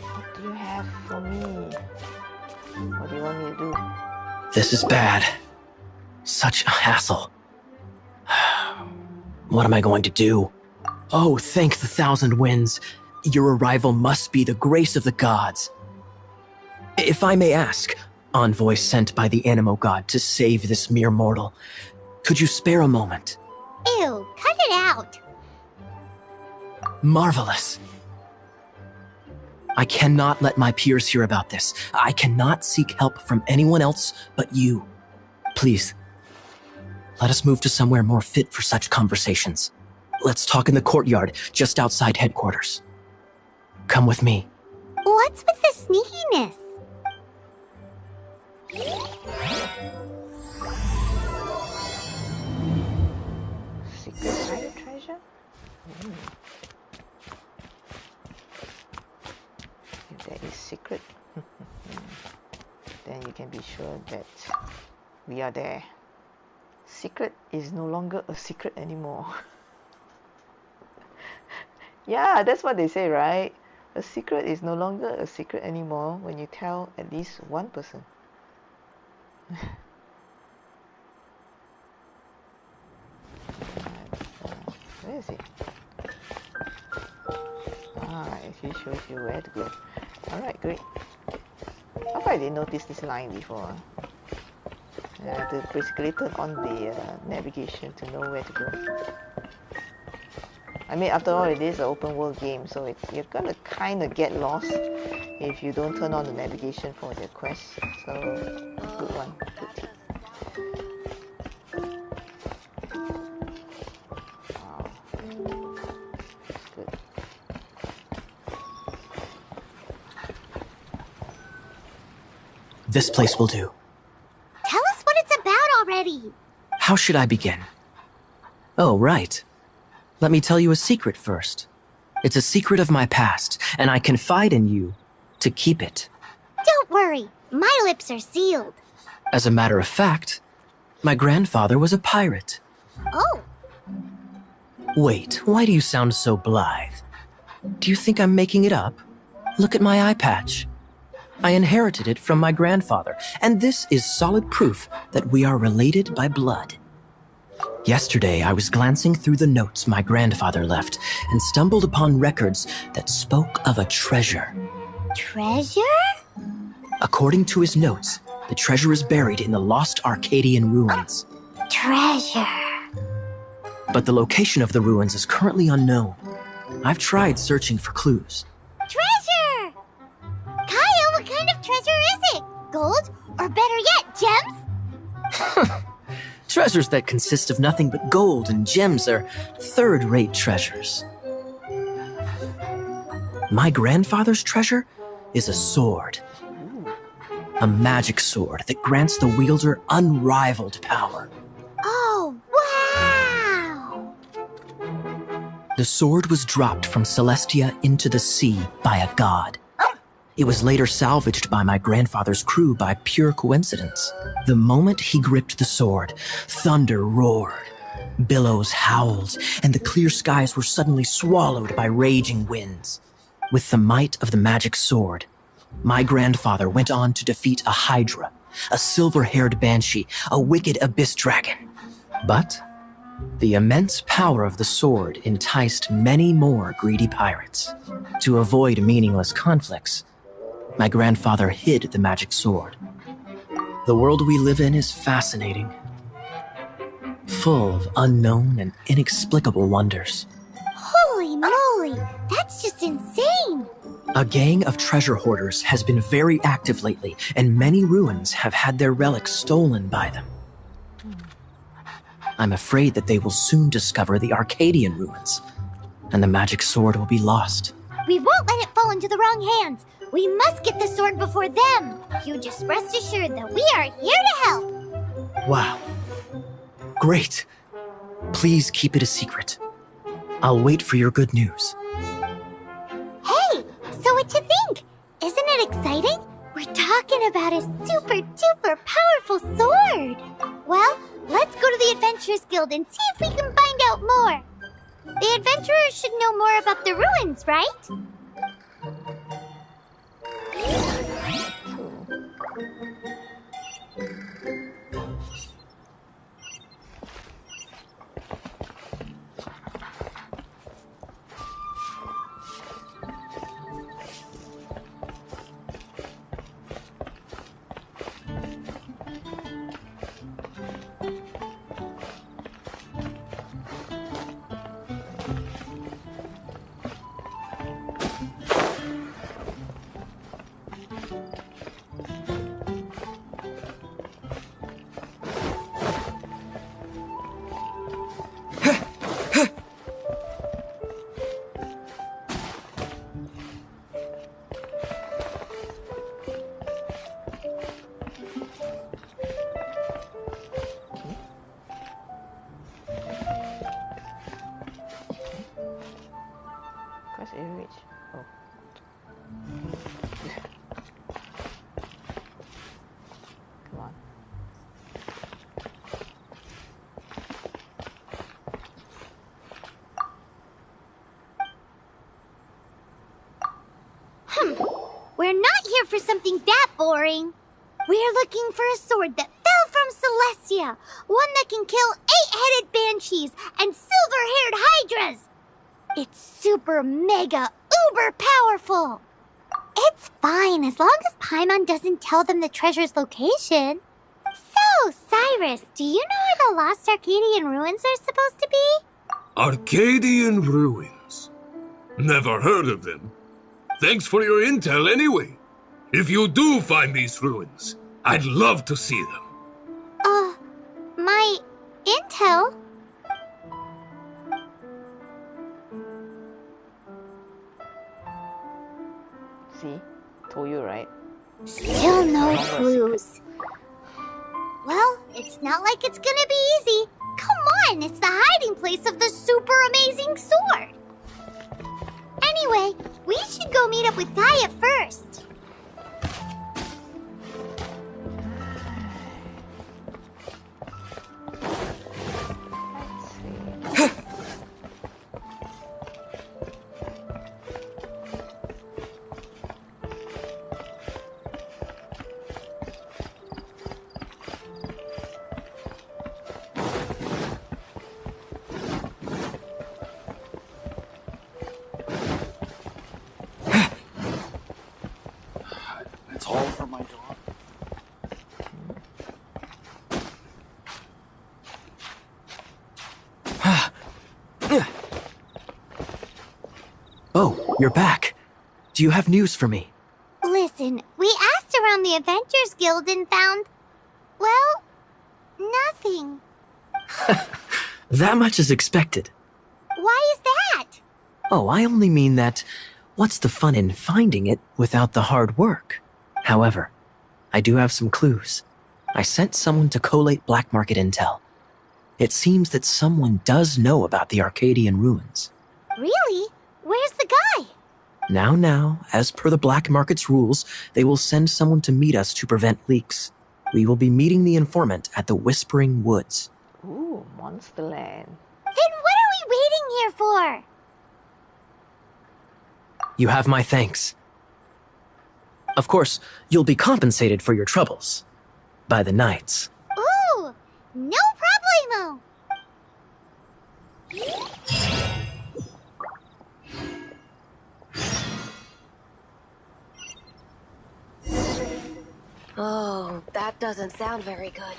A: What do you have for me? What do you want me to do?
J: This is bad. Such a hassle. What am I going to do? Oh, thank the thousand winds. Your arrival must be the grace of the gods. If I may ask, envoy sent by the Animo god to save this mere mortal, could you spare a moment?
C: Ew, cut it out.
J: Marvelous. I cannot let my peers hear about this. I cannot seek help from anyone else but you. Please, let us move to somewhere more fit for such conversations. Let's talk in the courtyard, just outside headquarters. Come with me.
C: What's with the sneakiness?
A: Secret hidden treasure? If there is secret, then you can be sure that we are there. Secret is no longer a secret anymore. Yeah, that's what they say, right? A secret is no longer a secret anymore when you tell at least one person. Where is it? Ah, it actually shows you where to go. Alright, great. How come I didn't notice this line before? To basically turn on the navigation to know where to go. I mean, after all, it is an open world game, so you're gonna kind of get lost if you don't turn on the navigation for the quest. So, good one, good tip. Wow, good.
J: This place will do.
C: Tell us what it's about already.
J: How should I begin? Oh, right. Let me tell you a secret first. It's a secret of my past, and I confide in you to keep it.
C: Don't worry, my lips are sealed.
J: As a matter of fact, my grandfather was a pirate.
C: Oh.
J: Wait, why do you sound so blithe? Do you think I'm making it up? Look at my eye patch. I inherited it from my grandfather, and this is solid proof that we are related by blood. Yesterday, I was glancing through the notes my grandfather left and stumbled upon records that spoke of a treasure.
C: Treasure?
J: According to his notes, the treasure is buried in the lost Arcadian ruins.
C: Treasure.
J: But the location of the ruins is currently unknown. I've tried searching for clues.
C: Treasure! Kyle, what kind of treasure is it? Gold? Or better yet, gems?
J: Treasures that consist of nothing but gold and gems are third-rate treasures. My grandfather's treasure is a sword. A magic sword that grants the wielder unrivaled power.
C: Oh, wow!
J: The sword was dropped from Celestia into the sea by a god. It was later salvaged by my grandfather's crew by pure coincidence. The moment he gripped the sword, thunder roared, billows howled, and the clear skies were suddenly swallowed by raging winds. With the might of the magic sword, my grandfather went on to defeat a hydra, a silver-haired banshee, a wicked abyss dragon. But the immense power of the sword enticed many more greedy pirates. To avoid meaningless conflicts, my grandfather hid the magic sword. The world we live in is fascinating, full of unknown and inexplicable wonders.
C: Holy moly, that's just insane!
J: A gang of treasure hoarders has been very active lately, and many ruins have had their relics stolen by them. I'm afraid that they will soon discover the Arcadian ruins, and the magic sword will be lost.
C: We won't let it fall into the wrong hands. We must get the sword before them. You just rest assured that we are here to help.
J: Wow. Great. Please keep it a secret. I'll wait for your good news.
C: Hey, so what you think? Isn't it exciting? We're talking about a super duper powerful sword. Well, let's go to the Adventurers Guild and see if we can find out more. The adventurers should know more about the ruins, right? We're not here for something that boring. We're looking for a sword that fell from Celestia. One that can kill 8-headed banshees and silver-haired hydras. It's super mega uber powerful. It's fine, as long as Paimon doesn't tell them the treasure's location. So, Cyrus, do you know where the lost Arcadian ruins are supposed to be?
K: Arcadian ruins? Never heard of them. Thanks for your intel anyway. If you do find these ruins, I'd love to see them.
C: My intel?
A: See? Told you, right?
C: Still no clues. Well, it's not like it's gonna be easy. Come on, it's the hiding place of the super amazing sword. Anyway, we should go meet up with Gaia first.
B: That's all for my dog.
J: Oh, you're back. Do you have news for me?
C: Listen, we asked around the Adventurers Guild and found, well, nothing.
J: That much is expected.
C: Why is that?
J: Oh, I only mean that what's the fun in finding it without the hard work? However, I do have some clues. I sent someone to collate black market intel. It seems that someone does know about the Arcadian ruins.
C: Really? Where's the guy?
J: Now, as per the black market's rules, they will send someone to meet us to prevent leaks. We will be meeting the informant at the Whispering Woods.
A: Ooh, Monsterland.
C: Then what are we waiting here for?
J: You have my thanks. Of course, you'll be compensated for your troubles. By the knights.
C: Ooh, no problemo.
F: Oh, that doesn't sound very good.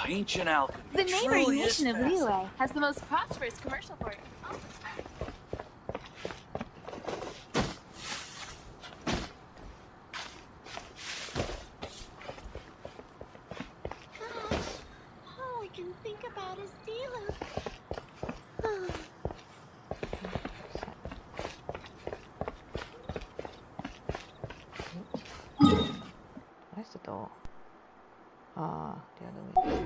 B: Ancient alchemy.
G: The neighboring
B: truly
G: nation
B: is
G: of
B: fascinating.
G: Liyue has the most prosperous commercial port.
C: Gosh, all I can think about is Dilu.
A: Where's the door? Ah, the other way.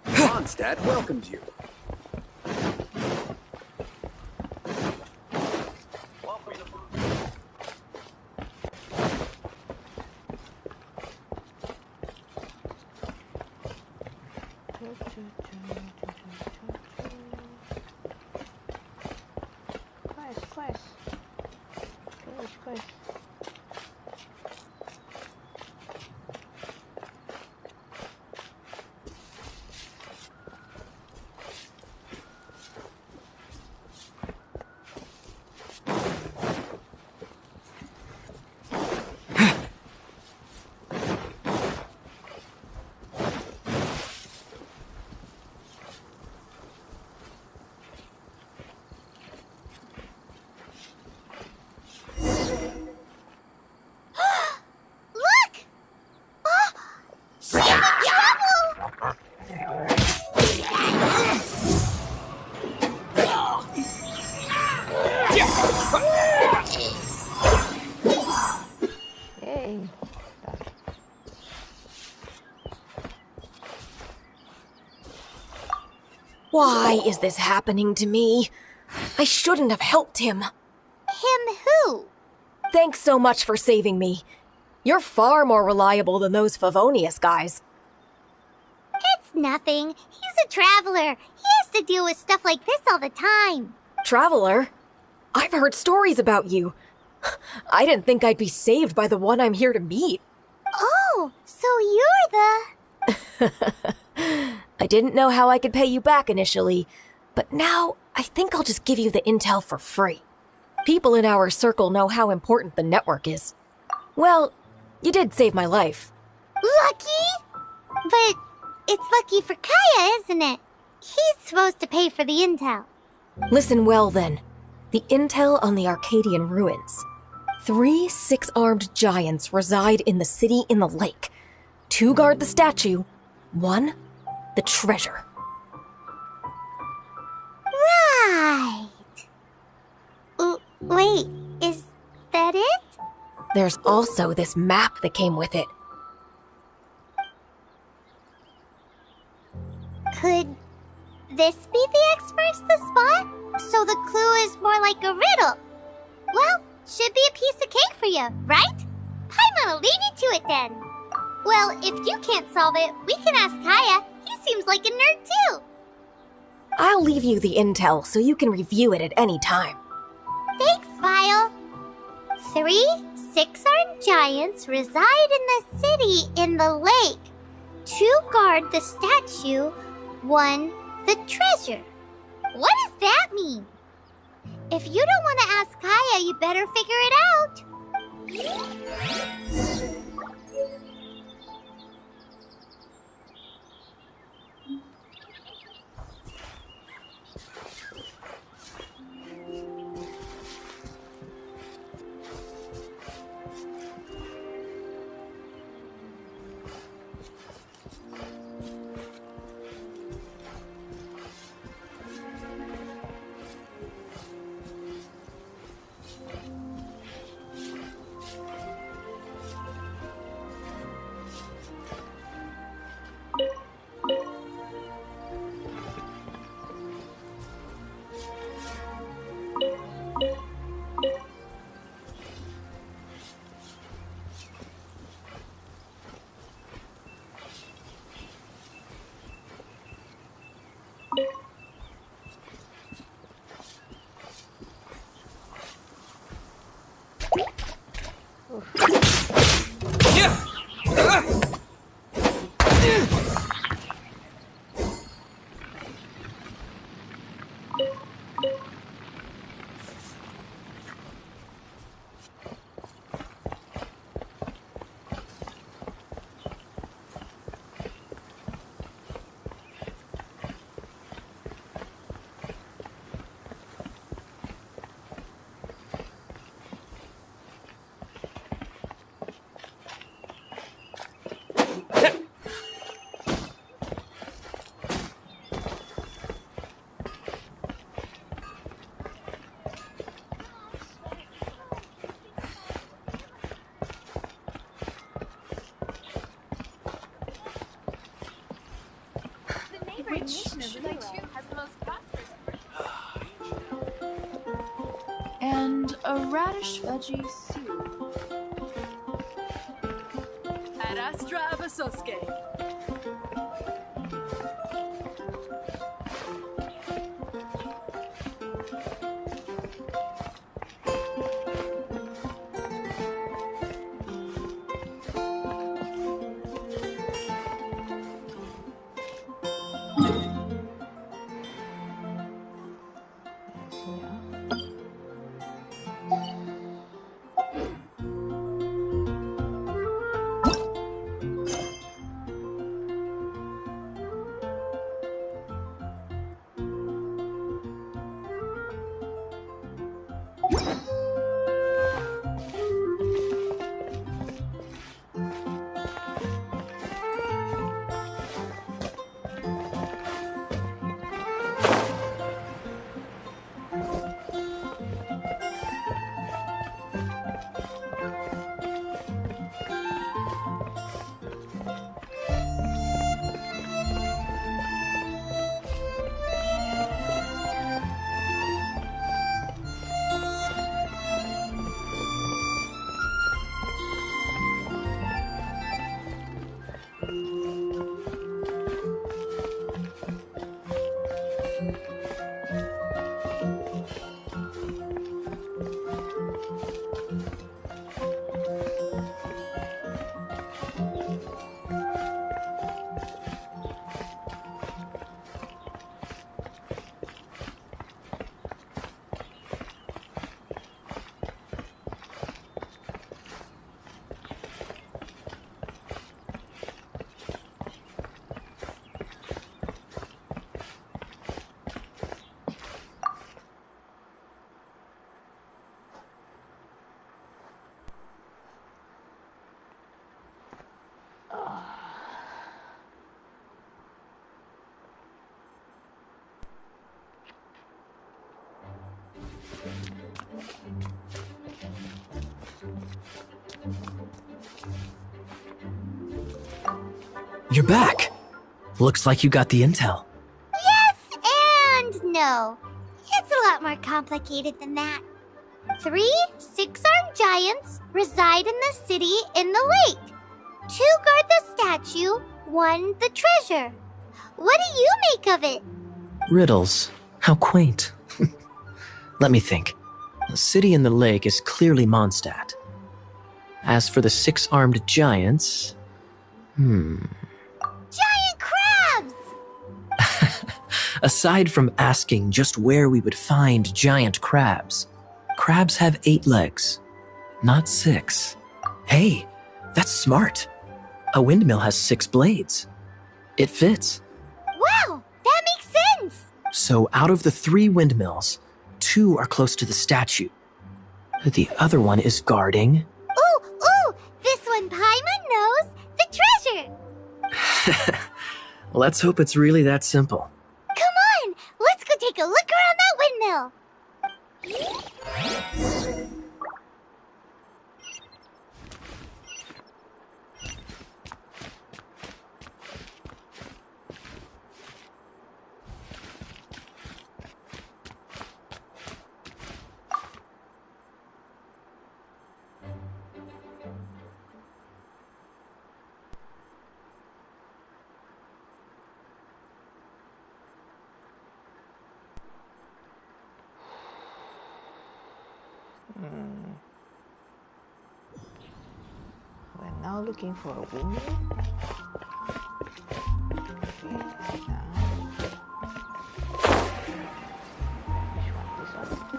D: Mondstadt welcomes you.
A: Quest.
L: Why is this happening to me? I shouldn't have helped him.
C: Him who?
L: Thanks so much for saving me. You're far more reliable than those Favonius guys.
C: It's nothing. He's a traveler. He has to deal with stuff like this all the time.
L: Traveler? I've heard stories about you. I didn't think I'd be saved by the one I'm here to meet.
C: Oh, so you're the...
L: I didn't know how I could pay you back initially, but now I think I'll just give you the intel for free. People in our circle know how important the network is. Well, you did save my life.
C: Lucky? But it's lucky for Kaya, isn't it? He's supposed to pay for the intel.
L: Listen well then. The intel on the Arcadian ruins. 3 6-armed giants reside in the city in the lake. 2 guard the statue, 1 the treasure.
C: Right. Wait, is that it?
L: There's also this map that came with it.
C: Could this be the expert's the spot? So the clue is more like a riddle. Well, should be a piece of cake for you, right? Paimon'll leave you to it then. Well, if you can't solve it, we can ask Kaya. He seems like a nerd too.
L: I'll leave you the intel so you can review it at any time.
C: Thanks, Vile. 3 6-armed giants reside in the city in the lake. 2 guard the statue, 1 the treasure. What does that mean? If you don't want to ask Kaya, you better figure it out.
I: And a radish veggie soup. Arastra Abasoske.
J: You're back. Looks like you got the intel.
C: Yes and no. It's a lot more complicated than that. 3 six-armed giants reside in the city in the lake. 2 guard the statue, 1 the treasure. What do you make of it?
J: Riddles. How quaint. Let me think. The city in the lake is clearly Mondstadt. As for the 6-armed giants...
C: Giant crabs!
J: Aside from asking just where we would find giant crabs, crabs have 8 legs, not 6. Hey, that's smart. A windmill has 6 blades. It fits.
C: Wow, that makes sense!
J: So out of the 3 windmills, 2 are close to the statue. The other one is guarding...
C: Ooh! This one Paimon knows! The treasure!
J: Let's hope it's really that simple.
C: Come on! Let's go take a look around that windmill!
A: We're now looking for a windmill. Okay, now. Which one? This one?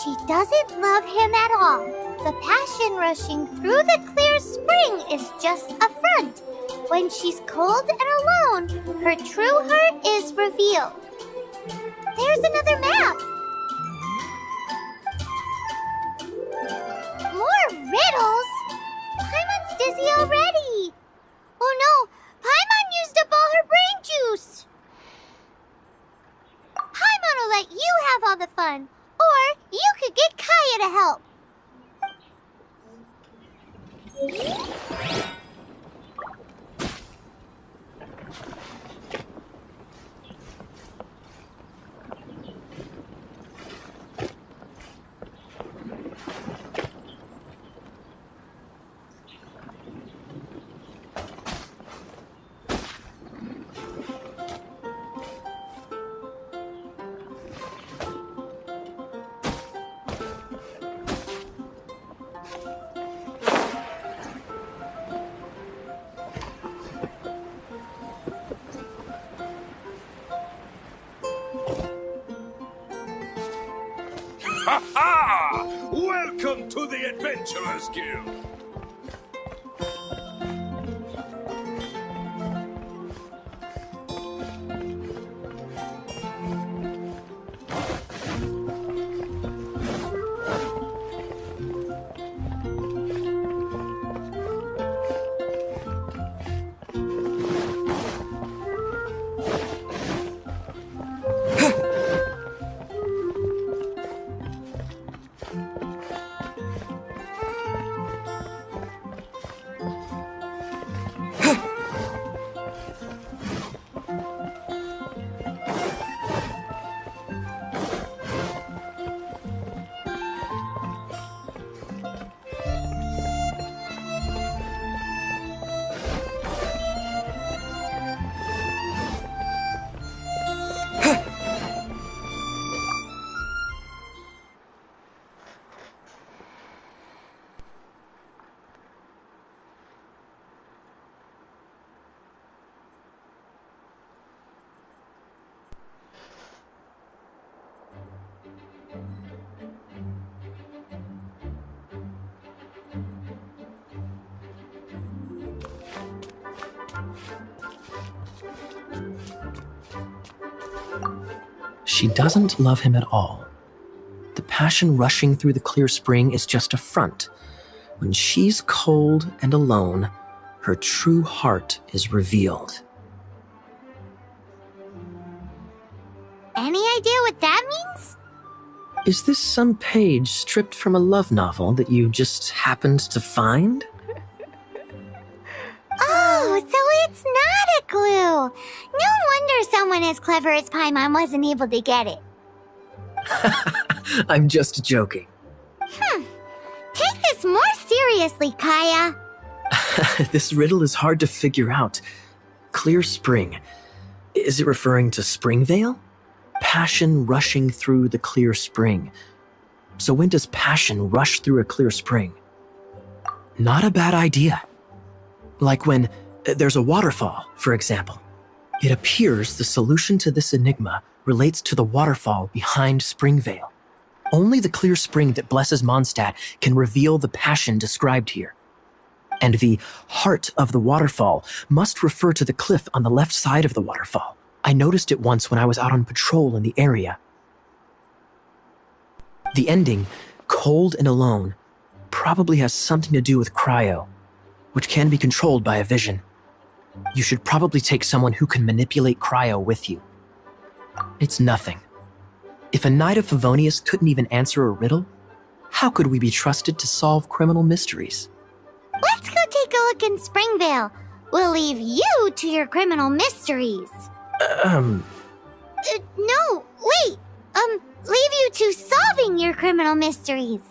A: She doesn't love him at all. The passion rushing through the clear spring is just a front. When she's cold and alone, her true heart is revealed. There's another map. More riddles? Paimon's dizzy already. Oh no, Paimon used up all her brain juice. Paimon will let you have all the fun. Or you could get Kaya to help.
K: Ha ha! Welcome to the Adventurers Guild!
J: She doesn't love him at all. The passion rushing through the clear spring is just a front. When she's cold and alone, her true heart is revealed.
C: Any idea what that means?
J: Is this some page stripped from a love novel that you just happened to find?
C: Oh, so it's not a clue. No wonder someone as clever as Paimon wasn't able to get it.
J: I'm just joking.
C: Take this more seriously, Kaya.
J: This riddle is hard to figure out. Clear spring. Is it referring to Springvale? Passion rushing through the clear spring. So when does passion rush through a clear spring? Not a bad idea. Like when there's a waterfall, for example. It appears the solution to this enigma relates to the waterfall behind Springvale. Only the clear spring that blesses Mondstadt can reveal the passion described here. And the heart of the waterfall must refer to the cliff on the left side of the waterfall. I noticed it once when I was out on patrol in the area. The ending, cold and alone, probably has something to do with cryo, which can be controlled by a vision. You should probably take someone who can manipulate cryo with you. It's nothing. If a Knight of Favonius couldn't even answer a riddle, how could we be trusted to solve criminal mysteries?
C: Let's go take a look in Springvale. We'll leave you to your criminal mysteries. No, wait. Leave you to solving your criminal mysteries.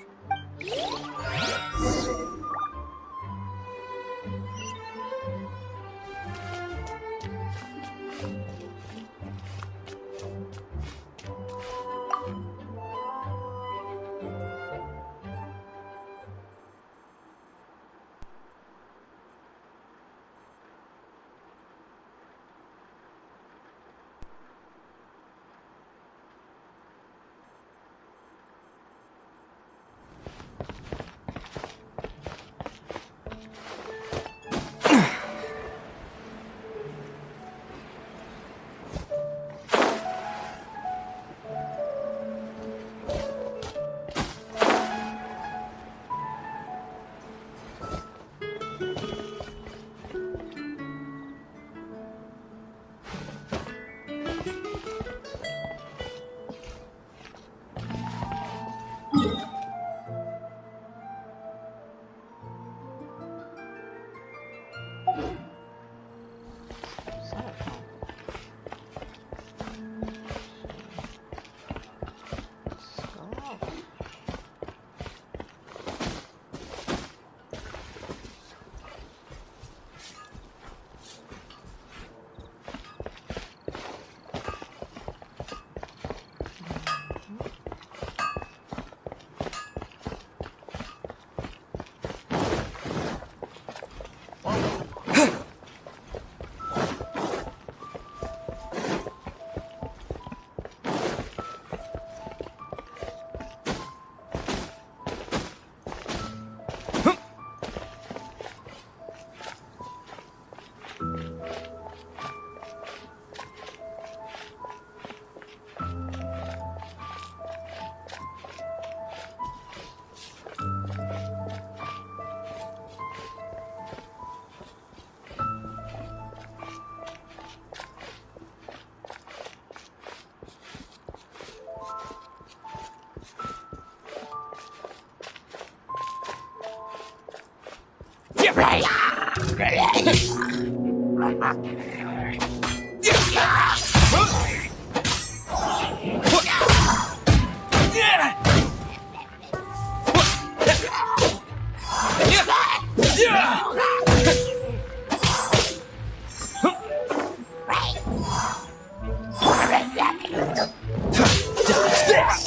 J: Dodge this!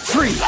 J: Freeze!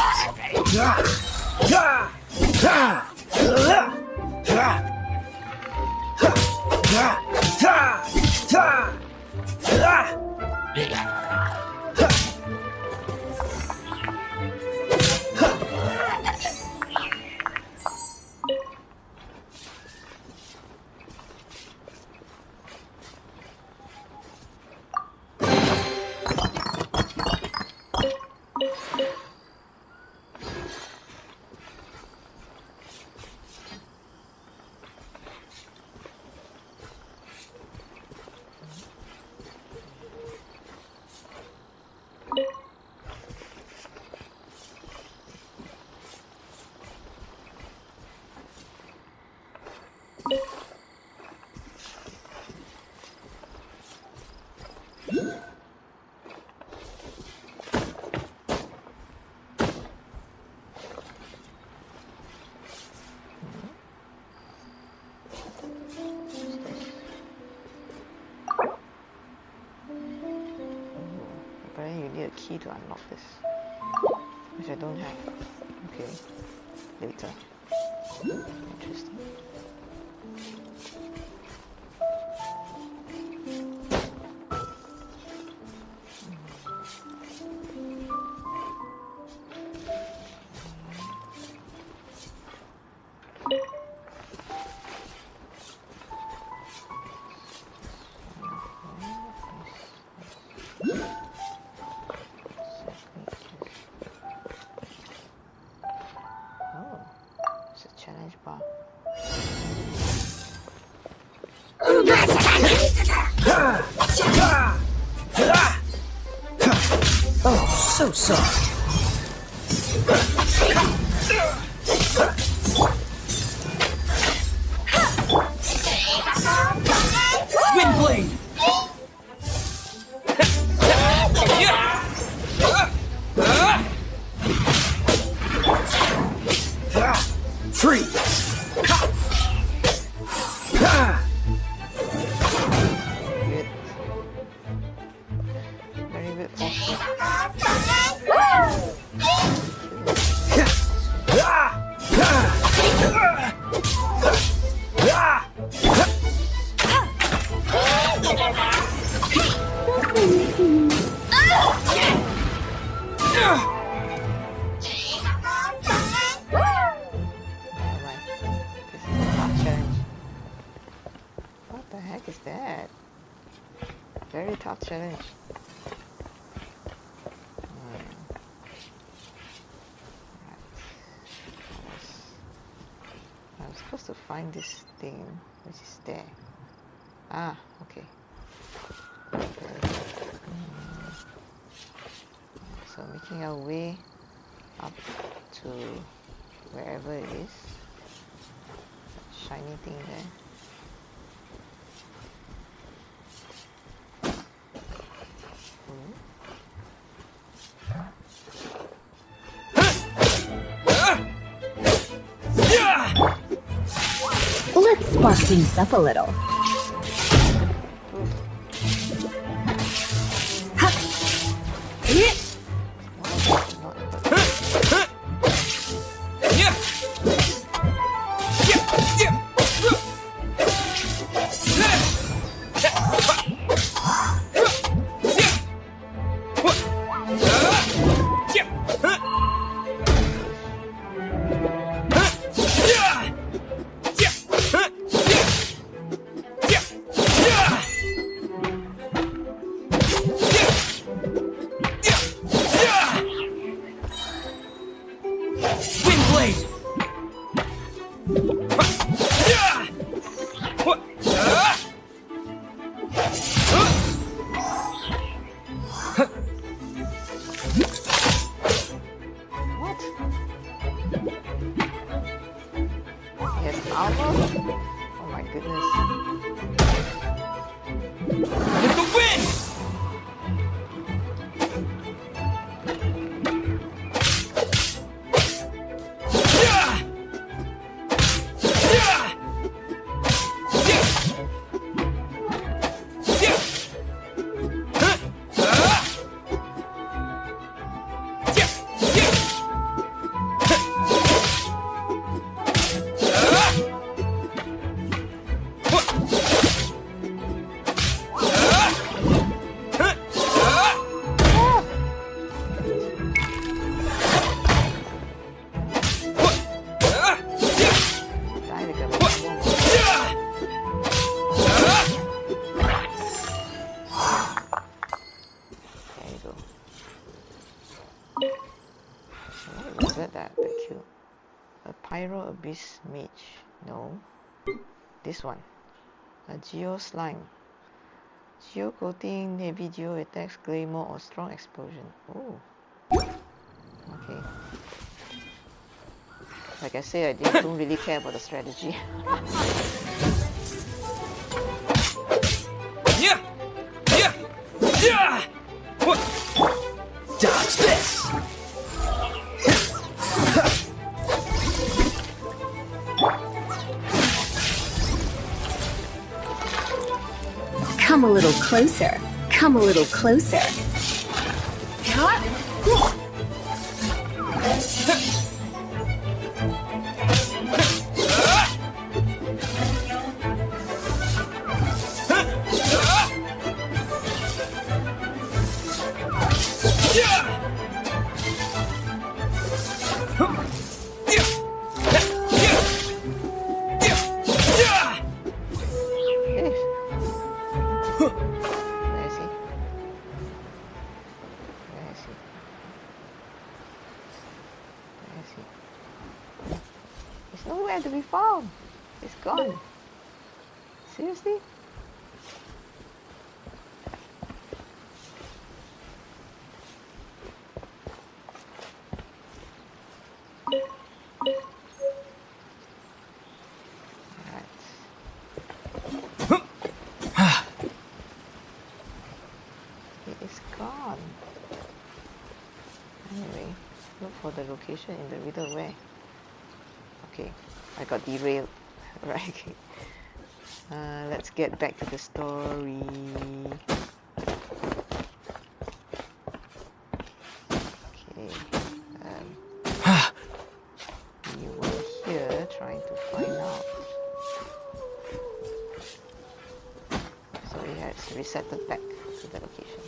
A: Apparently you need a key to unlock this, which I don't have. Okay, later. Interesting.
J: Oh, so sorry. Windblade! Freeze!
A: Very good. What the heck is that? Very tough challenge. I'm supposed to find this thing which is there. Ah, okay. So making our way up to wherever it is. Shiny thing there.
M: Let's spark things up a little.
A: is that cute? A Pyro Abyss Mage. No. This one. A Geo Slime. Geo Coating, Heavy Geo Attacks, Claymore, or Strong Explosion. Oh. Okay. Like I say, I don't really care about the strategy.
J: Yeah! Yeah! Yeah! What? Dodge this!
M: Come a little closer. Come a little closer.
A: It's nowhere to be found. It's gone. Seriously? For the location in the riddle where? Okay, I got derailed. Right, okay. Let's get back to the story. Okay. We were here trying to find out. So we had resetted back to the location.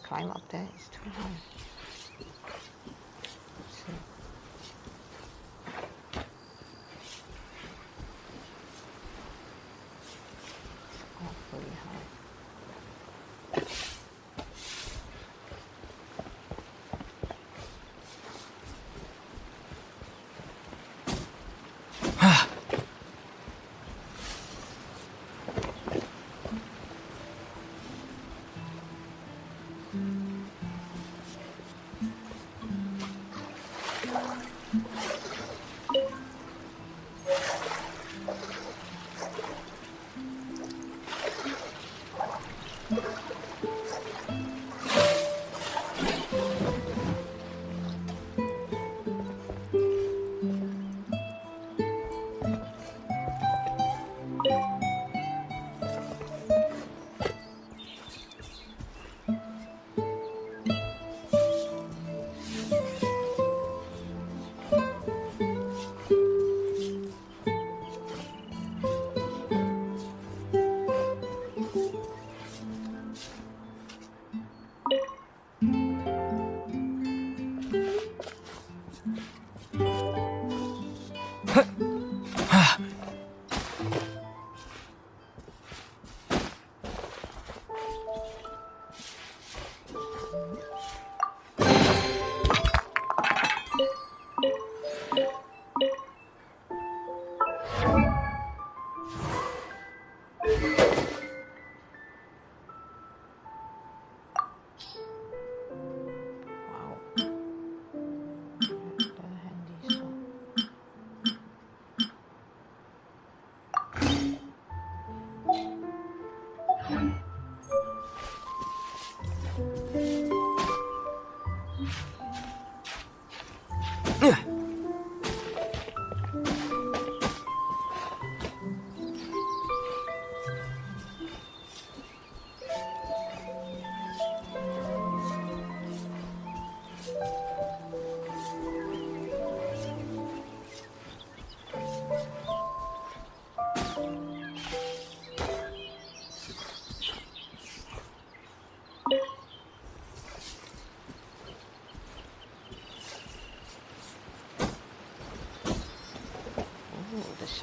A: Climb up there, it's too high. Let's see. It's awfully high.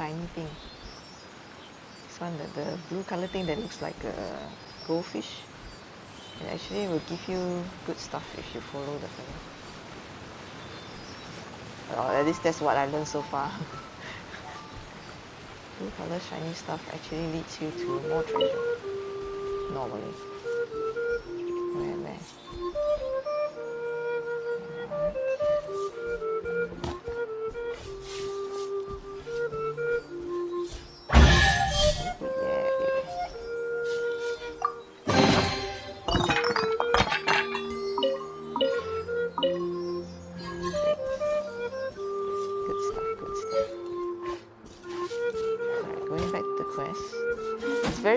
A: shiny thing. This one, the blue color thing that looks like a goldfish. It actually will give you good stuff if you follow the thing. Well, at least that's what I learned so far. Blue color shiny stuff actually leads you to more treasure. Normally. Where?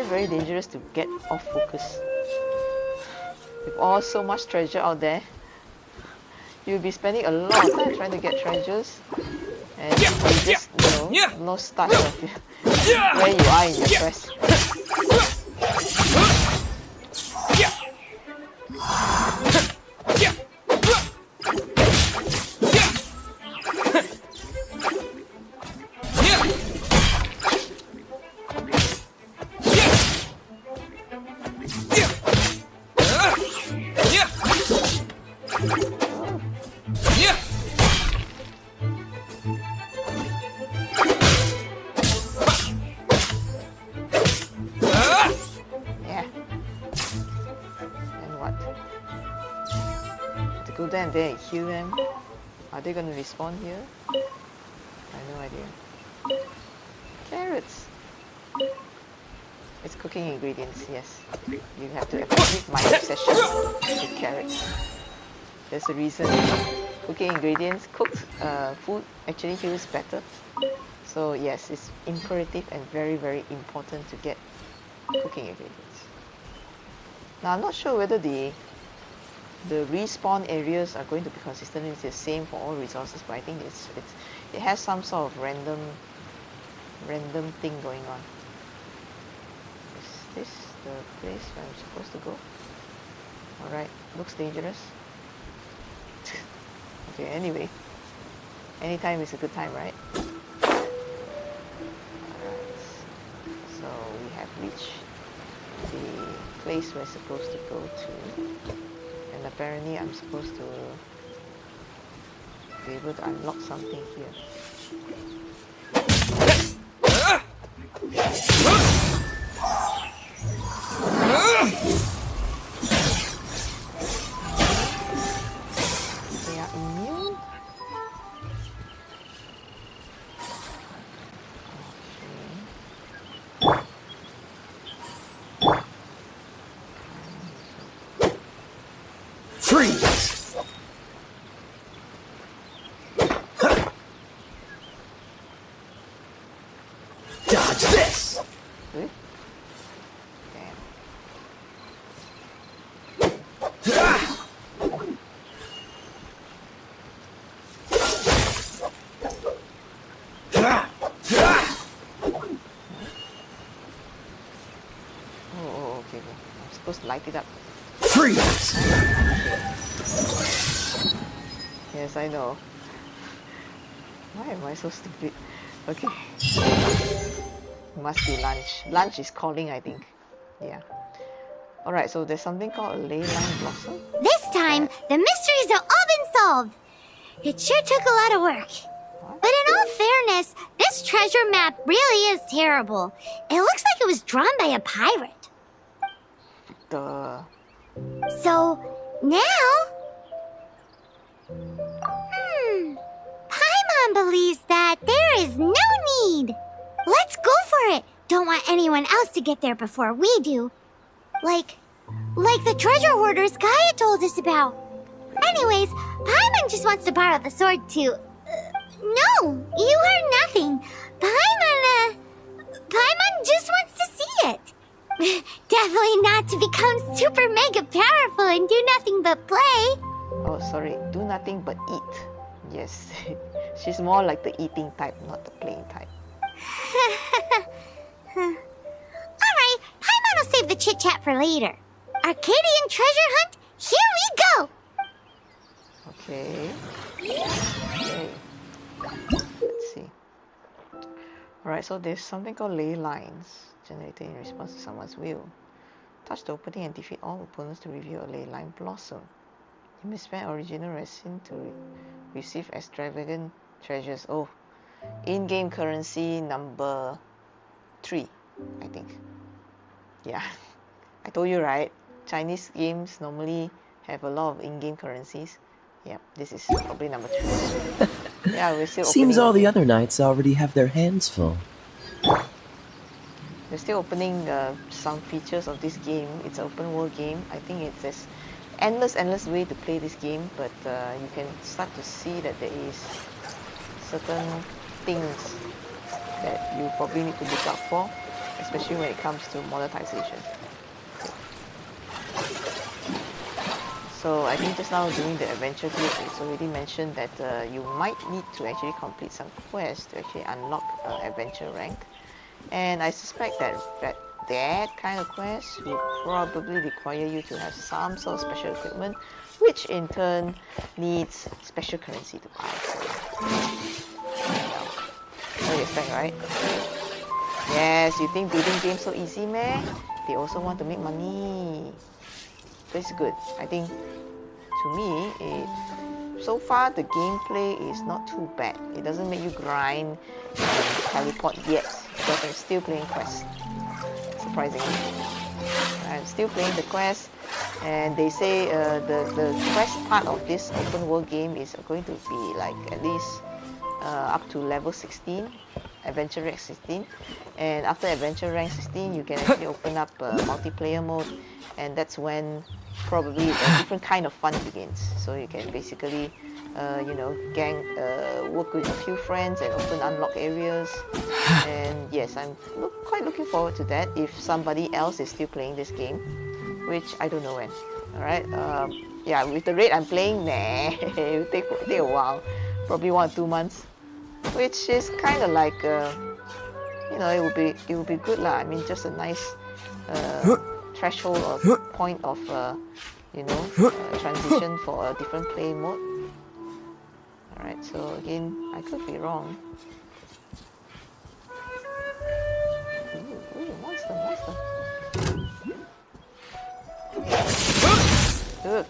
A: Very dangerous to get off focus. With all so much treasure out there, you'll be spending a lot of time trying to get treasures, and you just lost touch of where you are in your quest. And then heal them. Are they going to respawn here? I have no idea. Carrots. It's cooking ingredients, yes. You have to appreciate my obsession with carrots. There's a reason. Cooking ingredients, cooked food actually heals better. So yes, it's imperative and very, very important to get cooking ingredients. Now I'm not sure whether the respawn areas are going to be consistently the same for all resources, but I think it has some sort of random thing going on. Is this the place where I'm supposed to go? Alright, looks dangerous. Okay, anyway. Anytime is a good time, right? Alright. So we have reached the place we're supposed to go to. And apparently I'm supposed to be able to unlock something here. They are immune?
J: Freeze! Dodge this!
A: Damn. Oh, okay. I'm supposed to light it up.
J: Freeze!
A: Yes, I know. Why am I so stupid? Okay. Must be lunch. Lunch is calling, I think. Yeah. Alright, so there's something called a ley line blossom.
C: This time, the mysteries have all been solved. It sure took a lot of work. What? But in all fairness, this treasure map really is terrible. It looks like it was drawn by a pirate.
A: Duh.
C: So, now... Paimon believes that there is no need. Let's go for it. Don't want anyone else to get there before we do. Like the treasure hoarders Gaia told us about. Anyways, Paimon just wants to borrow the sword to... no, you heard nothing. Paimon just wants to see it. Definitely not to become super mega powerful and do nothing but play.
A: Oh, sorry. Do nothing but eat. Yes. She's more like the eating type, not the playing type.
C: Alright, Paimon will save the chit-chat for later. Arcadian treasure hunt, here we go!
A: Okay. Okay. Let's see. Alright, so there's something called ley lines generated in response to someone's will. Touch the opening and defeat all opponents to reveal a ley line blossom. You may spend original resin to receive extravagant treasures. Oh, in-game currency number 3, I think. Yeah, I told you right. Chinese games normally have a lot of in-game currencies. Yep, this is probably number 2. Yeah, we're still
J: Seems all the
A: game.
J: other knights already have their hands full.
A: We're still opening some features of this game. It's an open world game. I think it's this endless way to play this game, but you can start to see that there is certain things that you probably need to look out for, especially when it comes to monetization. So I think just now during the adventure guide, it's already mentioned that you might need to actually complete some quests to actually unlock adventure rank. And I suspect that that kind of quest will probably require you to have some sort of special equipment, which in turn needs special currency to buy. So you expect, right? Yes, you think building games so easy, man? They also want to make money. But it's good. I think, to me, so far the gameplay is not too bad. It doesn't make you grind and teleport yet, because I'm still playing quests. Surprisingly, I'm still playing the quest, and they say the quest part of this open world game is going to be like at least up to level 16, adventure rank 16, and after adventure rank 16 you can actually open up multiplayer mode, and that's when probably a different kind of fun begins. So you can basically you know, work with a few friends and open unlocked areas. And yes, I'm quite looking forward to that if somebody else is still playing this game, which I don't know when. Alright, yeah, with the rate I'm playing, nah, it will take a while, probably 1 or 2 months, which is kind of like, you know, it will be good lah. I mean, just a nice threshold or point of, you know, transition for a different play mode. Alright, so again, I could be wrong. Ooh, monster. Good.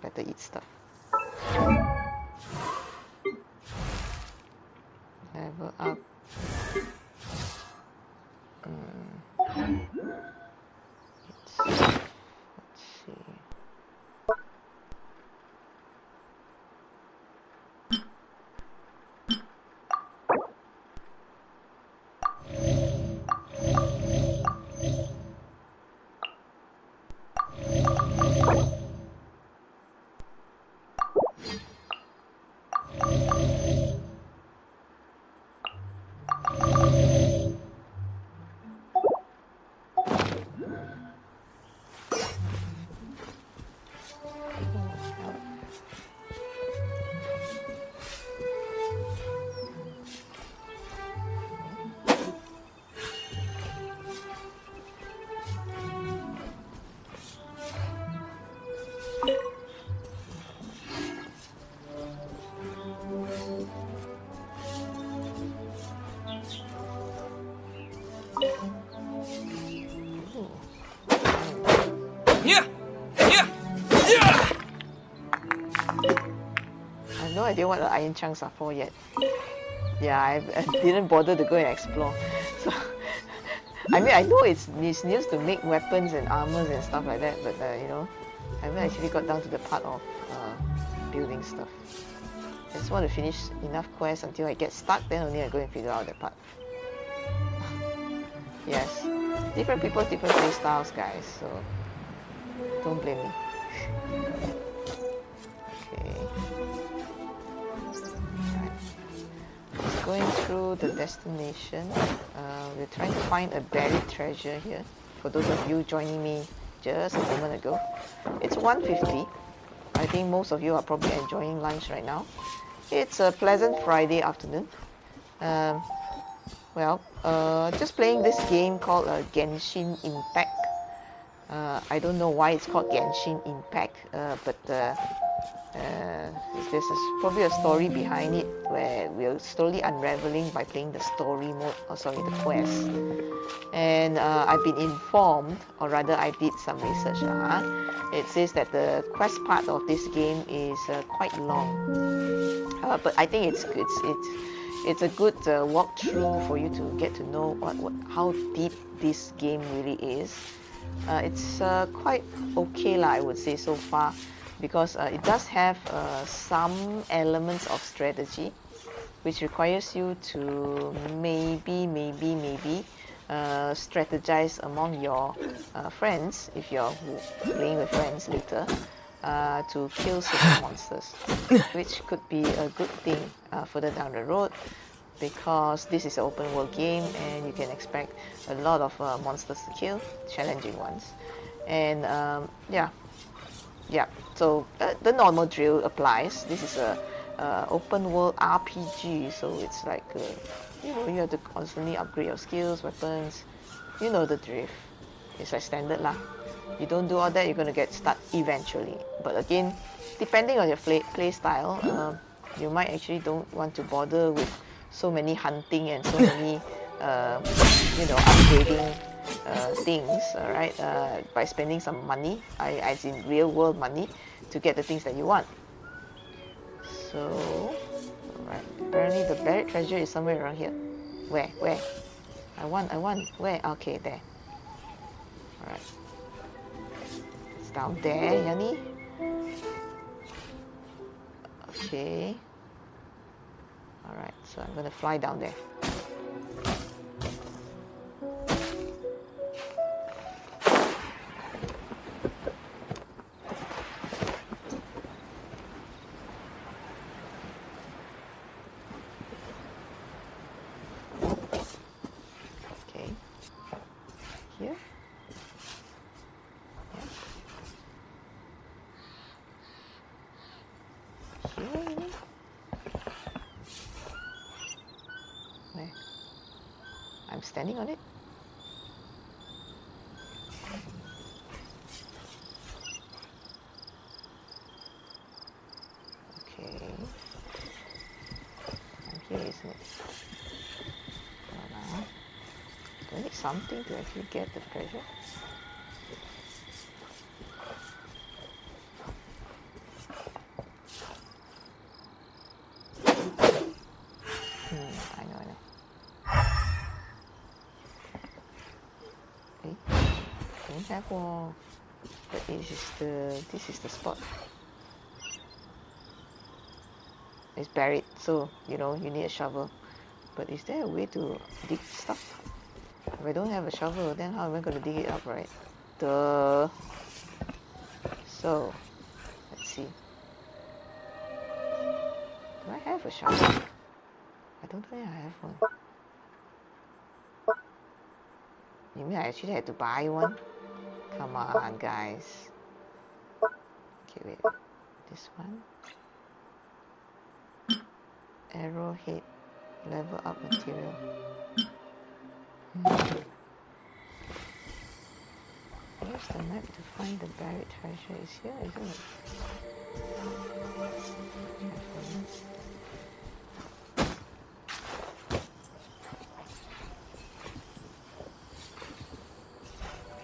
A: Better eat stuff. Level up. Let's see. I have no idea what the iron chunks are for yet. Yeah, I didn't bother to go and explore. So, I mean, I know it's used to make weapons and armors and stuff like that, but you know, I haven't actually got down to the part of building stuff. I just want to finish enough quests until I get stuck, then only I go and figure out that part. Yes, different people, different play styles, guys, so don't blame me. Okay. Right. Just going through the destination. We're trying to find a buried treasure here. For those of you joining me just a moment ago. It's 1:50. I think most of you are probably enjoying lunch right now. It's a pleasant Friday afternoon. Just playing this game called Genshin Impact. I don't know why it's called Genshin Impact, but there's probably a story behind it where we're slowly unraveling by playing the story mode, the quest. And I've been informed, or rather I did some research. It says that the quest part of this game is quite long, but I think it's a good walkthrough for you to get to know how deep this game really is. It's quite okay lah, I would say so far, because it does have some elements of strategy, which requires you to maybe strategize among your friends, if you're playing with friends later, to kill certain monsters, which could be a good thing further down the road, because this is an open world game and you can expect a lot of monsters to kill, challenging ones. And so the normal drill applies. This is a open world RPG, so it's like you have to constantly upgrade your skills, weapons, you know the drift. It's like standard lah. You don't do all that, you're gonna get stuck eventually. But again, depending on your play style, you might actually don't want to bother with so many hunting and so many upgrading things, alright, by spending some money, as in real world money, to get the things that you want. So, alright, apparently the buried treasure is somewhere around here. Where? I want, where? Okay, there. Alright. It's down there, Yanni. Okay. Alright, so I'm gonna fly down there. Okay. Here. Where? I'm standing on it. Okay. I'm here, isn't it? Now, do I need something to actually get the treasure? I know. Don't have one. But this is the spot. It's buried, so you need a shovel. But is there a way to dig stuff? If I don't have a shovel, then how am I going to dig it up, right? Duh. So, let's see. Do I have a shovel? I don't think I have one. You mean I actually had to buy one? Come on, guys. Okay, wait. This one. Arrowhead. Level up material. Where's the map to find the buried treasure? It's here, isn't it?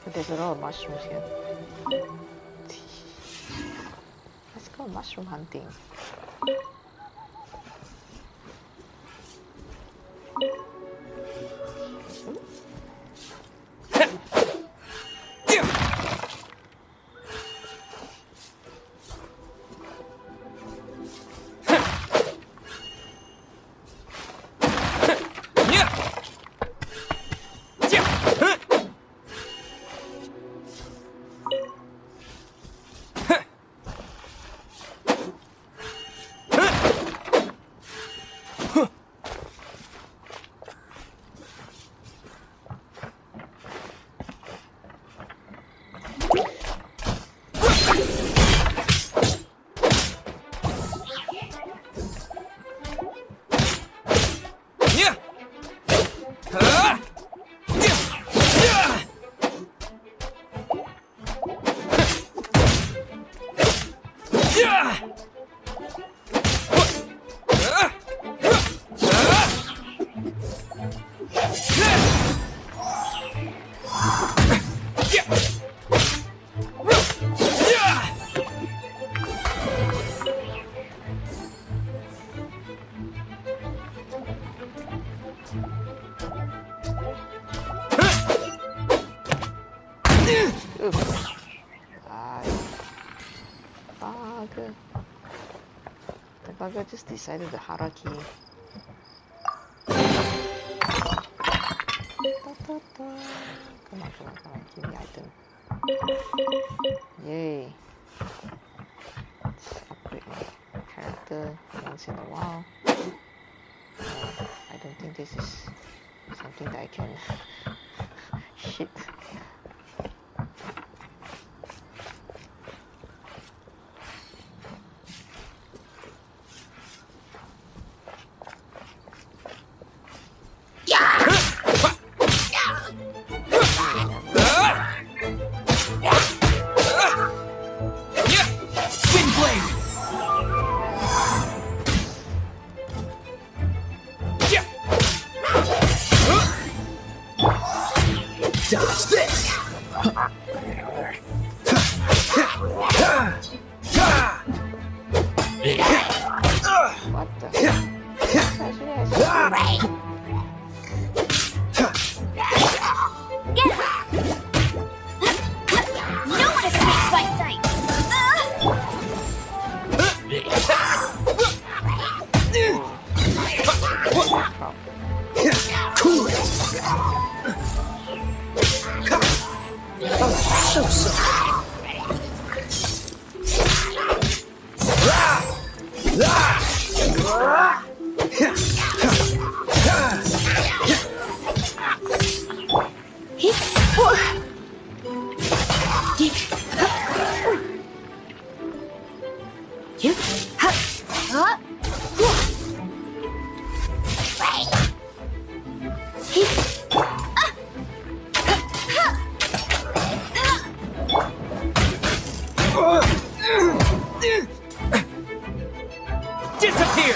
A: But there's a lot of mushrooms here. Let's go mushroom hunting. Bugger. The bugger just decided to hierarchy. Come on, give me item. Yay. Let's upgrade my character once in a while. I don't think this is something that I can shit.
J: Dodge this!
A: What the?
C: No one escapes my sight!
J: Cool it! Oh, so sorry. Disappear!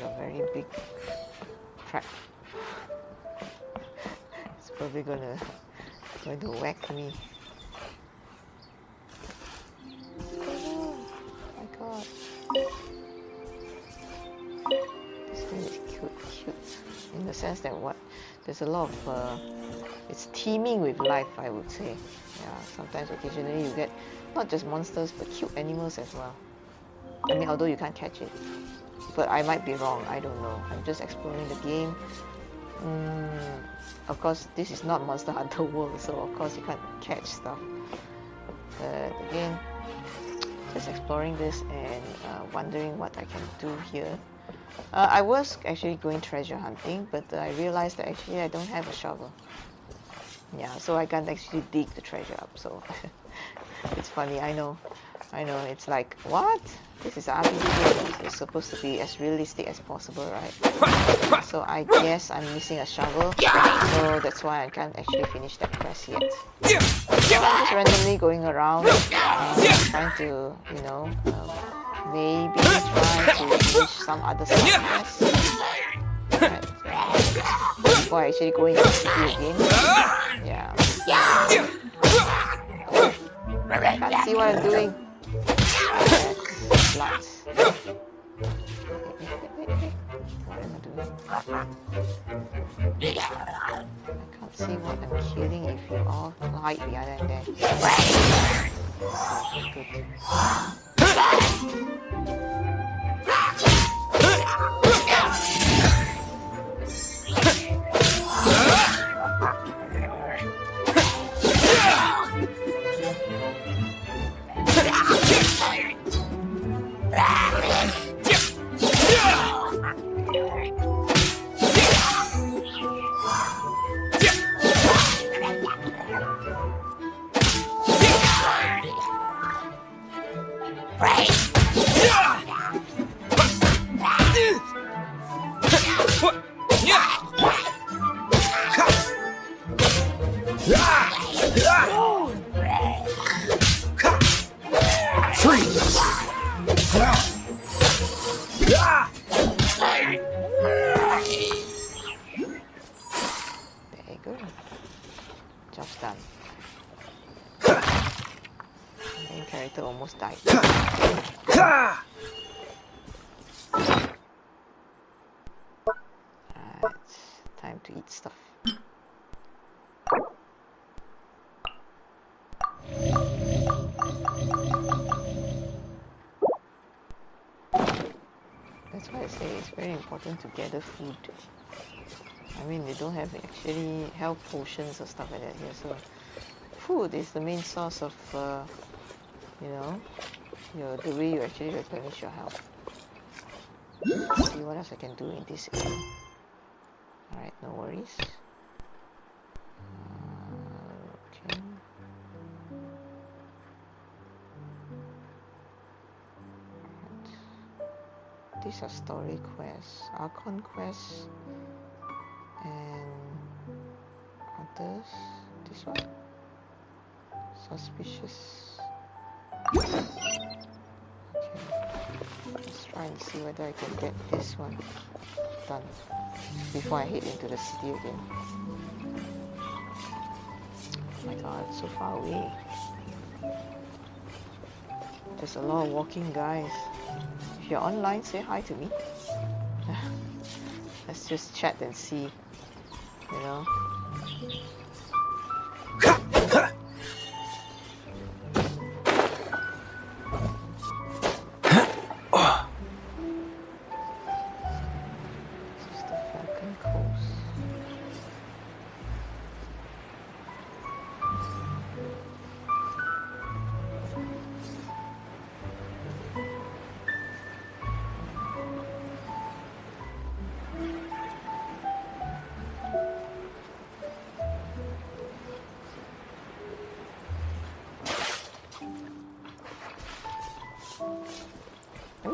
A: a very big trap. It's probably going to whack me. Oh my god. This thing is cute. In the sense that there's a lot of, it's teeming with life, I would say. Yeah, sometimes occasionally you get not just monsters, but cute animals as well. I mean, although you can't catch it. But I might be wrong, I don't know. I'm just exploring the game. Of course, this is not Monster Hunter World, so of course you can't catch stuff. But again, just exploring this and wondering what I can do here. I was actually going treasure hunting, but I realized that actually I don't have a shovel. Yeah, so I can't actually dig the treasure up, so it's funny, I know, it's like, what? This is RPG game, it's supposed to be as realistic as possible, right? So I guess I'm missing a shovel, so that's why I can't actually finish that quest yet. So I'm just randomly going around, trying to, you know, maybe try to finish some other stuff. Right. Before I actually go into the city again. Yeah. I can't see what I'm doing. Lots. What am I doing? I can't see what I'm killing if you all hide behind there. Good. Job's done. Main character almost died. Alright, time to eat stuff. That's why I say it's very important to gather food. I mean, they don't have actually health potions or stuff like that here, so food is the main source of, you know, the way you actually replenish your health. Let's see what else I can do in this area. Alright, no worries. Okay. Right. These are story quests, Archon quests, and others. This one, suspicious. Okay, let's try and see whether I can get this one done before I head into the city again. Oh my god, it's so far away. There's a lot of walking guys. If you're online, say hi to me. Let's just chat and see, you know.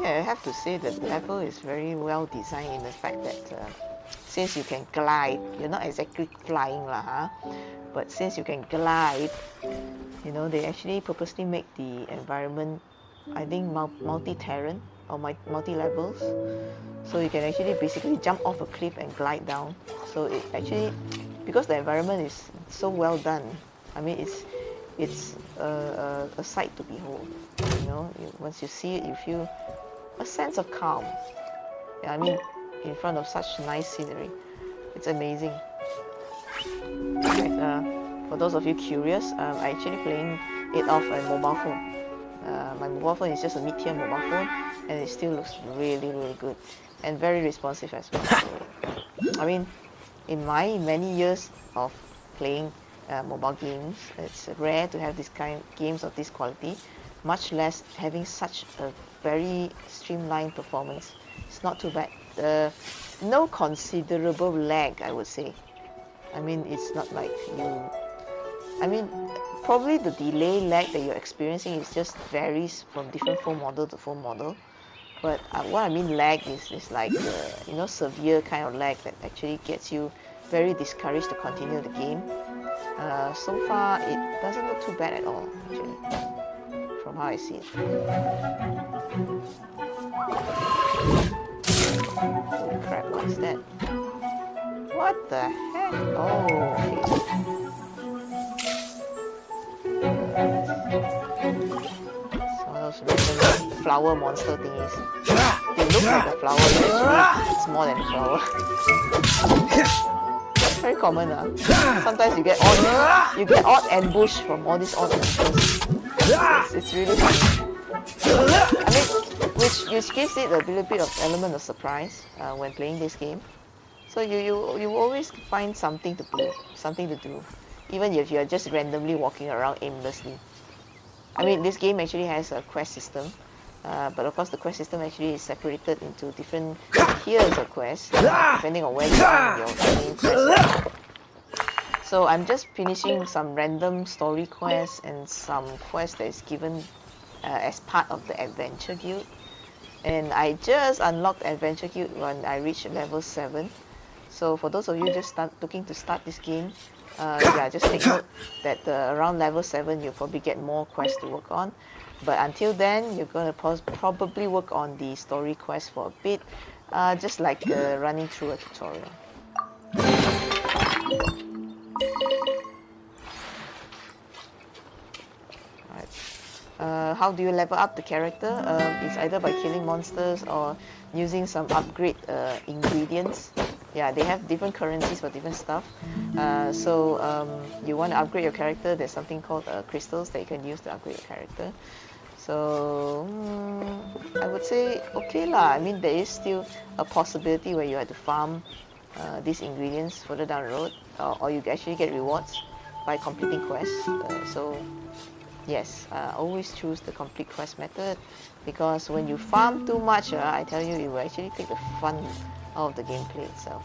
A: I have to say that the level is very well designed in the fact that since you can glide, you're not exactly flying lah, huh? But since you can glide, you know, they actually purposely make the environment, I think, multi-terrain or multi-levels. So you can actually basically jump off a cliff and glide down. So it actually, because the environment is so well done, I mean it's a sight to behold. You know, once you see it, you feel a sense of calm. Yeah, I mean, in front of such nice scenery, it's amazing. Right, for those of you curious, I'm actually playing it off a mobile phone. My mobile phone is just a mid-tier mobile phone, and it still looks really good and very responsive as well. So, I mean, in my many years of playing mobile games, it's rare to have this kind of games of this quality, much less having such a very streamlined performance. It's not too bad. No considerable lag, I would say. I mean, it's not like you... I mean, probably the delay lag that you're experiencing is just varies from different phone model to phone model. But what I mean lag is like you know, severe kind of lag that actually gets you very discouraged to continue the game. So far, it doesn't look too bad at all, actually, from how I see it. Holy crap, what is that? What the heck? Oh, okay. So those random flower monster thingies. They look like a flower, but it's more than a flower. It's very common. Sometimes you get odd ambush from all these odd monsters. It's really funny. I mean, which gives it a little bit of element of surprise when playing this game. So you always find something to play, something to do, even if you're just randomly walking around aimlessly. I mean, this game actually has a quest system, but of course the quest system actually is separated into different tiers of quests, depending on where you are in your main quest. So I'm just finishing some random story quests and some quests that is given as part of the Adventure Guild. And I just unlocked Adventure Guild when I reached level 7. So for those of you just looking to start this game, yeah, just take note that around level 7 you'll probably get more quests to work on. But until then, you're going to probably work on the story quest for a bit, just like running through a tutorial. Alright. How do you level up the character? It's either by killing monsters or using some upgrade ingredients. Yeah, they have different currencies for different stuff. So you want to upgrade your character, there's something called crystals that you can use to upgrade your character. So I would say okay lah. I mean, there is still a possibility where you have to farm these ingredients further down the road, or you actually get rewards by completing quests. So yes, always choose the complete quest method, because when you farm too much, I tell you, it will actually take the fun out of the gameplay itself.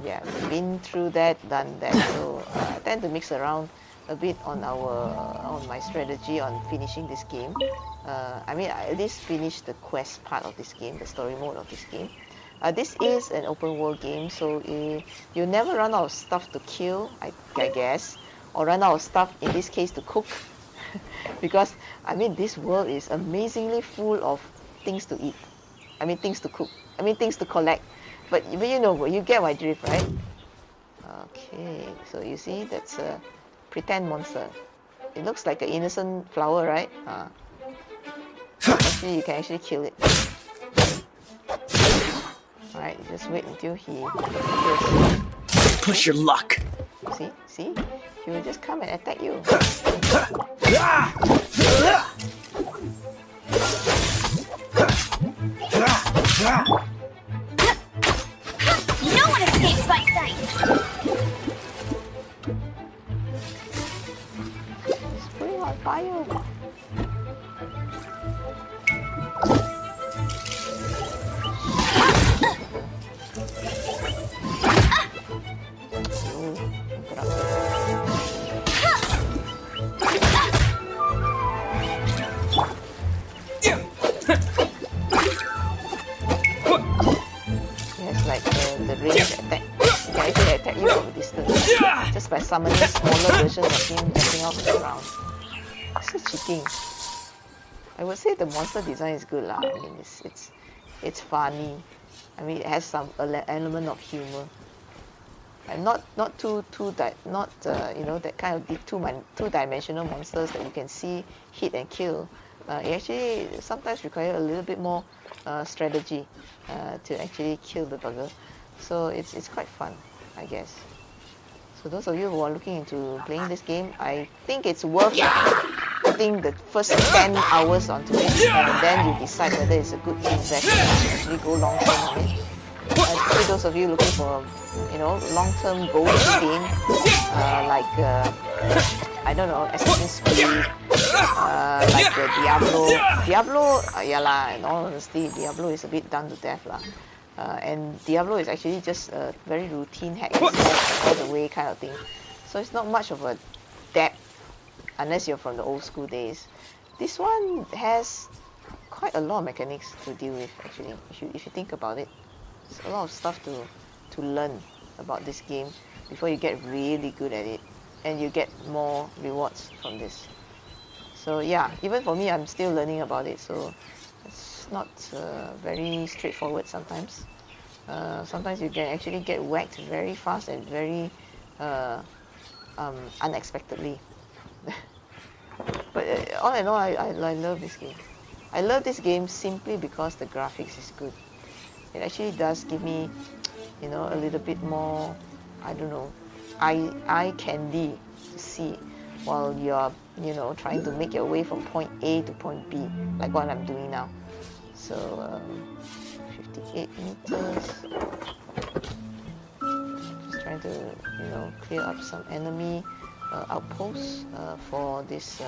A: Yeah, been through that, done that. So I tend to mix around a bit on my strategy on finishing this game. I mean, I at least finished the quest part of this game, the story mode of this game. This is an open world game, so you never run out of stuff to kill, I guess, or run out of stuff, in this case, to cook. Because, I mean, this world is amazingly full of things to eat. I mean, things to cook. I mean, things to collect. But you know, you get my drift, right? Okay, so you see, that's a pretend monster. It looks like an innocent flower, right? Actually, you can actually kill it. Alright, just wait until he appears.
J: Push your luck.
A: See? He will just come and attack you.
C: No one escapes my sight!
A: He's putting on fire. The range attack. He can actually attack you from a distance just by summoning smaller versions of him jumping out of the ground. So cheeky. I would say the monster design is good lah. I mean, it's funny. I mean, it has some element of humor, and not you know, that kind of two-dimensional monsters that you can see, hit and kill. It actually sometimes requires a little bit more strategy to actually kill the bugger. So it's quite fun, I guess. So those of you who are looking into playing this game, I think it's worth putting the first 10 hours onto it, and then you decide whether it's a good investment to actually go long term on it. Especially those of you looking for, you know, long-term go-to game, like I don't know, Assassin's Creed, like Diablo, yeah lah. In all honesty, Diablo is a bit done to death lah. And Diablo is actually just a very routine hack and slash all the way kind of thing. So it's not much of a depth unless you're from the old school days. This one has quite a lot of mechanics to deal with actually, if you think about it. There's a lot of stuff to learn about this game before you get really good at it, and you get more rewards from this. So yeah, even for me, I'm still learning about it, so it's not very straightforward sometimes. Sometimes you can actually get whacked very fast and very unexpectedly. But all in all, I love this game. I love this game simply because the graphics is good. It actually does give me, you know, a little bit more, I don't know, eye candy to see while you're, you know, trying to make your way from point A to point B, like what I'm doing now. So 58 meters. Just trying to, you know, clear up some enemy outposts for this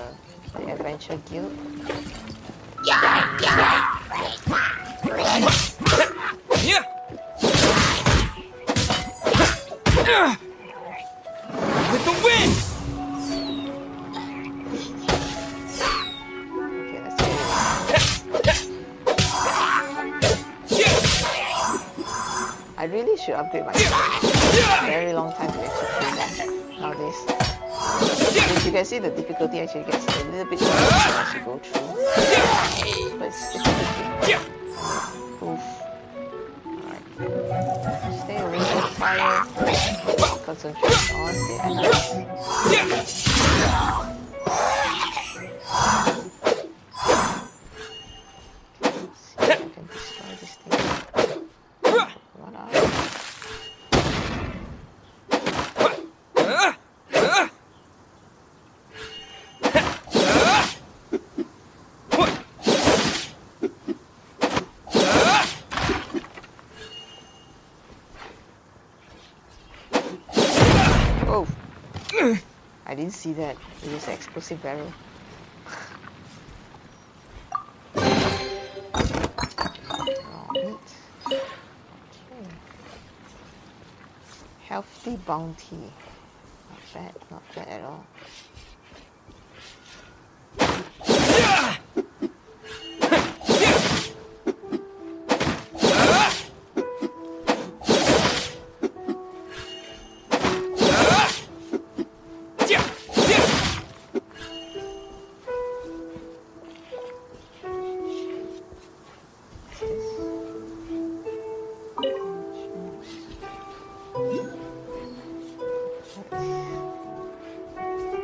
A: the adventure guild.
N: With the wind!
A: Okay, let's see. I really should upgrade my very long time to actually play that nowadays. As you can see, the difficulty actually gets a little bit more as you go through. But it's a good game. Oof. Alright. Stay away from fire. Concentrate on the enemies. See if I can destroy this thing. What are you? Oh, I didn't see that. It was an explosive barrel. Right. Okay. Healthy bounty. Not bad at all.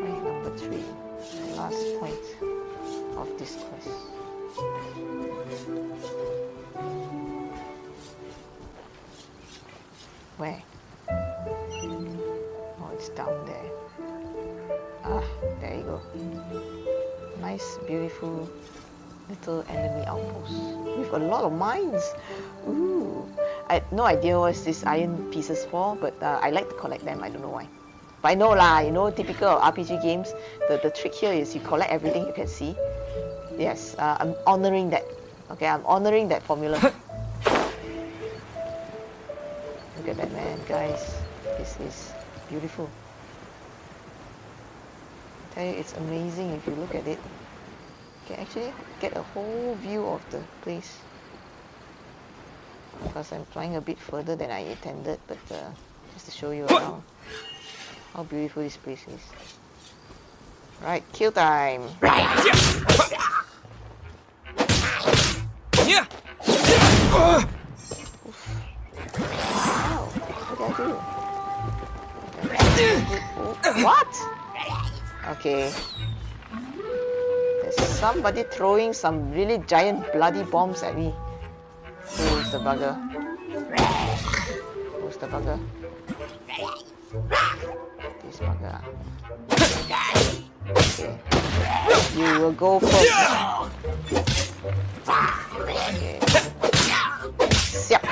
A: Point number 3, the last point of this quest. Where? Oh, it's down there. Ah, there you go. Nice, beautiful little enemy outpost with a lot of mines. Ooh, I had no idea what this iron pieces for, but I like to collect them. I don't know why. But I know lah, you know, typical of RPG games, the trick here is you collect everything you can see. Yes, I'm honoring that. Okay, I'm honoring that formula. Look at that, man, guys. This is beautiful. I tell you, it's amazing if you look at it. You can actually get a whole view of the place. Because I'm flying a bit further than I intended, but just to show you around how beautiful this place is. Right, kill time. What? Okay. There's somebody throwing some really giant bloody bombs at me. Who's the bugger? Who's the bugger? This bugger. Okay. You will go first. Okay. Siap.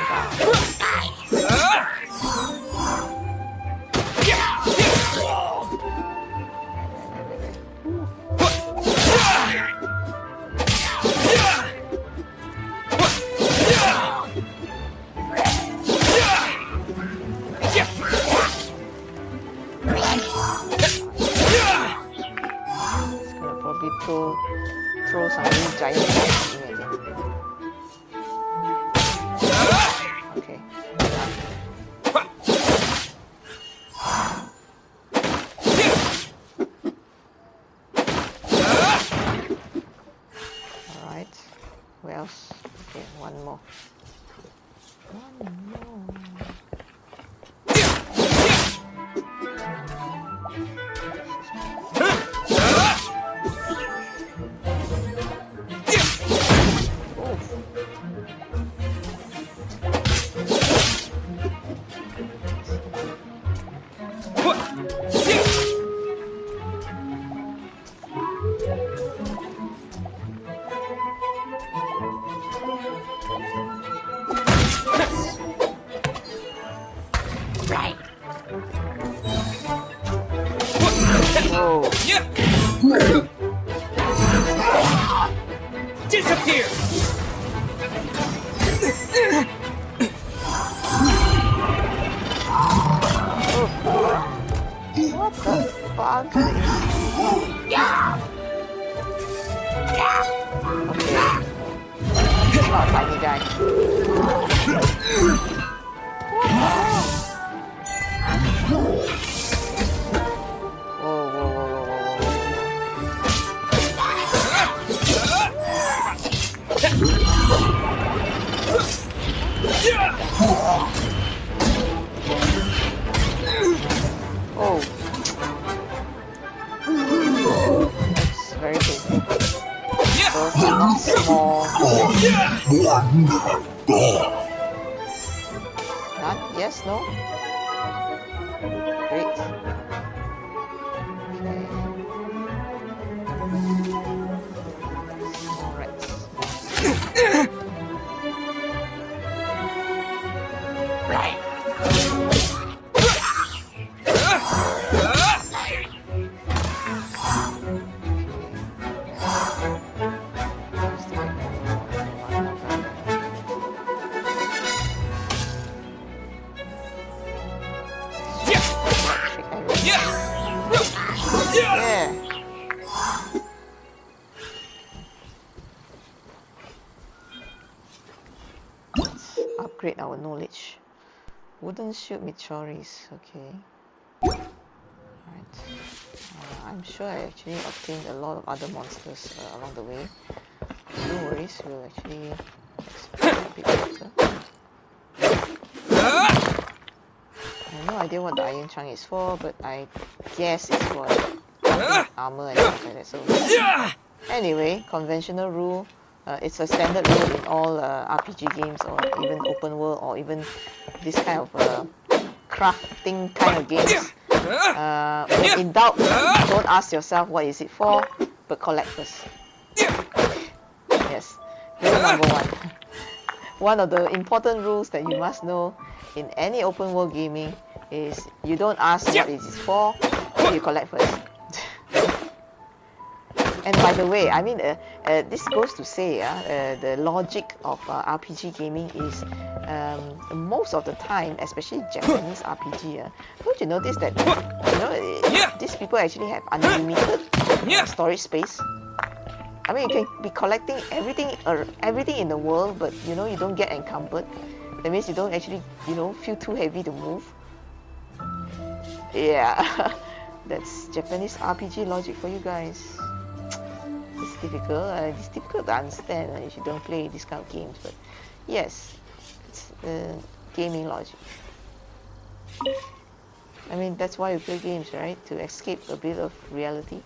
A: Throw some really giant bombs at me again. Okay. Alright. Where else? Okay, one more. One more.
N: Disappear!
A: What the fuck? Okay. Not a tiny guy. Oh. That's very painful. Those are not small. None? Yes? No? Great. Okay. Alright. Right. Yeah. Let's upgrade our knowledge. Wooden shield Michoris, okay. Right. I'm sure I actually obtained a lot of other monsters along the way. No worries, we'll actually explore a bit later. I have no idea what the iron chunk is for, but I guess it's for armor and stuff like that. So anyway, conventional rule. It's a standard rule in all RPG games, or even open world, or even this kind of crafting kind of games. When in doubt, don't ask yourself what is it for, but collect first. Yes, rule number one. One of the important rules that you must know in any open world gaming is you don't ask what it is for, you collect first. And by the way, I mean, this goes to say the logic of RPG gaming is most of the time, especially Japanese RPG, don't you notice that these people actually have unlimited storage space? I mean, you can be collecting everything in the world, but you don't get encumbered. That means you don't actually feel too heavy to move. Yeah, that's Japanese RPG logic for you guys. It's difficult. It's difficult to understand if you don't play this kind of games. But yes, it's gaming logic. I mean, that's why we play games, right? To escape a bit of reality.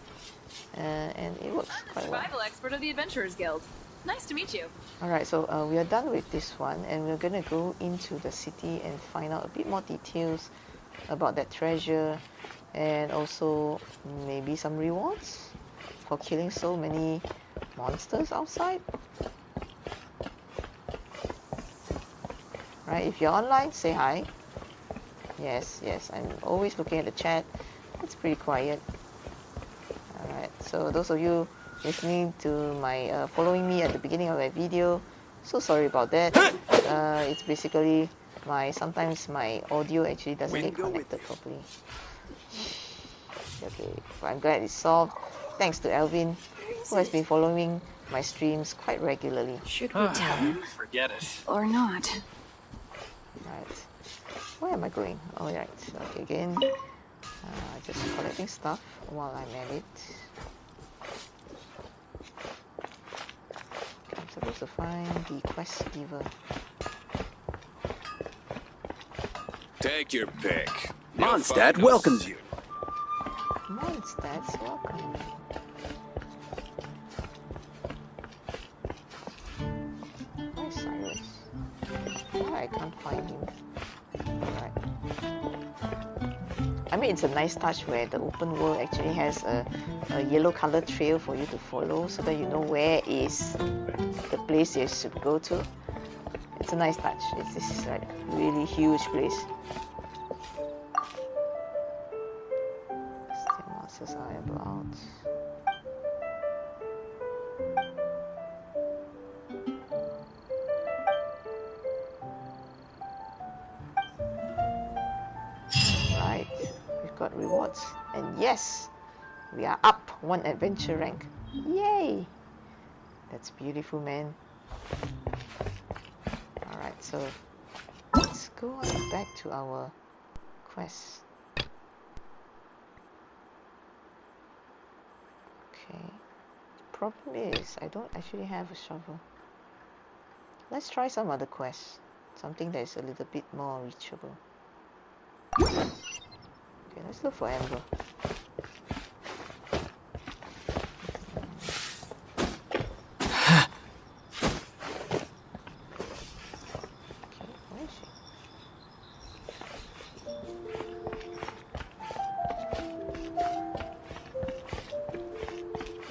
A: And it works quite well.
H: Survival expert of the Adventurers Guild. Nice to meet you.
A: Alright, so we are done with this one, and we're gonna go into the city and find out a bit more details about that treasure, and also maybe some rewards for killing so many monsters outside. Right, if you're online, say hi. Yes, I'm always looking at the chat. It's pretty quiet. Alright, so those of you listening to my following me at the beginning of my video, so sorry about that. It's basically sometimes my audio actually doesn't get connected properly. Okay, but I'm glad it's solved. Thanks to Alvin, who has been following my streams quite regularly.
F: Should we tell him?
B: Forget it.
F: Or not?
A: Right. Where am I going? Oh, right. Okay, again. Just collecting stuff while I'm at it. I'm supposed to find the quest giver.
D: Take your pick. Mondstadt welcomes you.
A: Mondstadt's welcome. Where's Cyrus? Why I can't find him? Alright. I mean, it's a nice touch where the open world actually has a yellow color trail for you to follow so that you know where is the place you should go to. It's a nice touch. This is like a really huge place. Still monsters are about. Right, we've got rewards, and yes, we are up one adventure rank. Yay! That's beautiful, man. Alright, so let's go on back to our quest. Okay. Problem is, I don't actually have a shovel. Let's try some other quests. Something that is a little bit more reachable. Okay, let's look for Amber.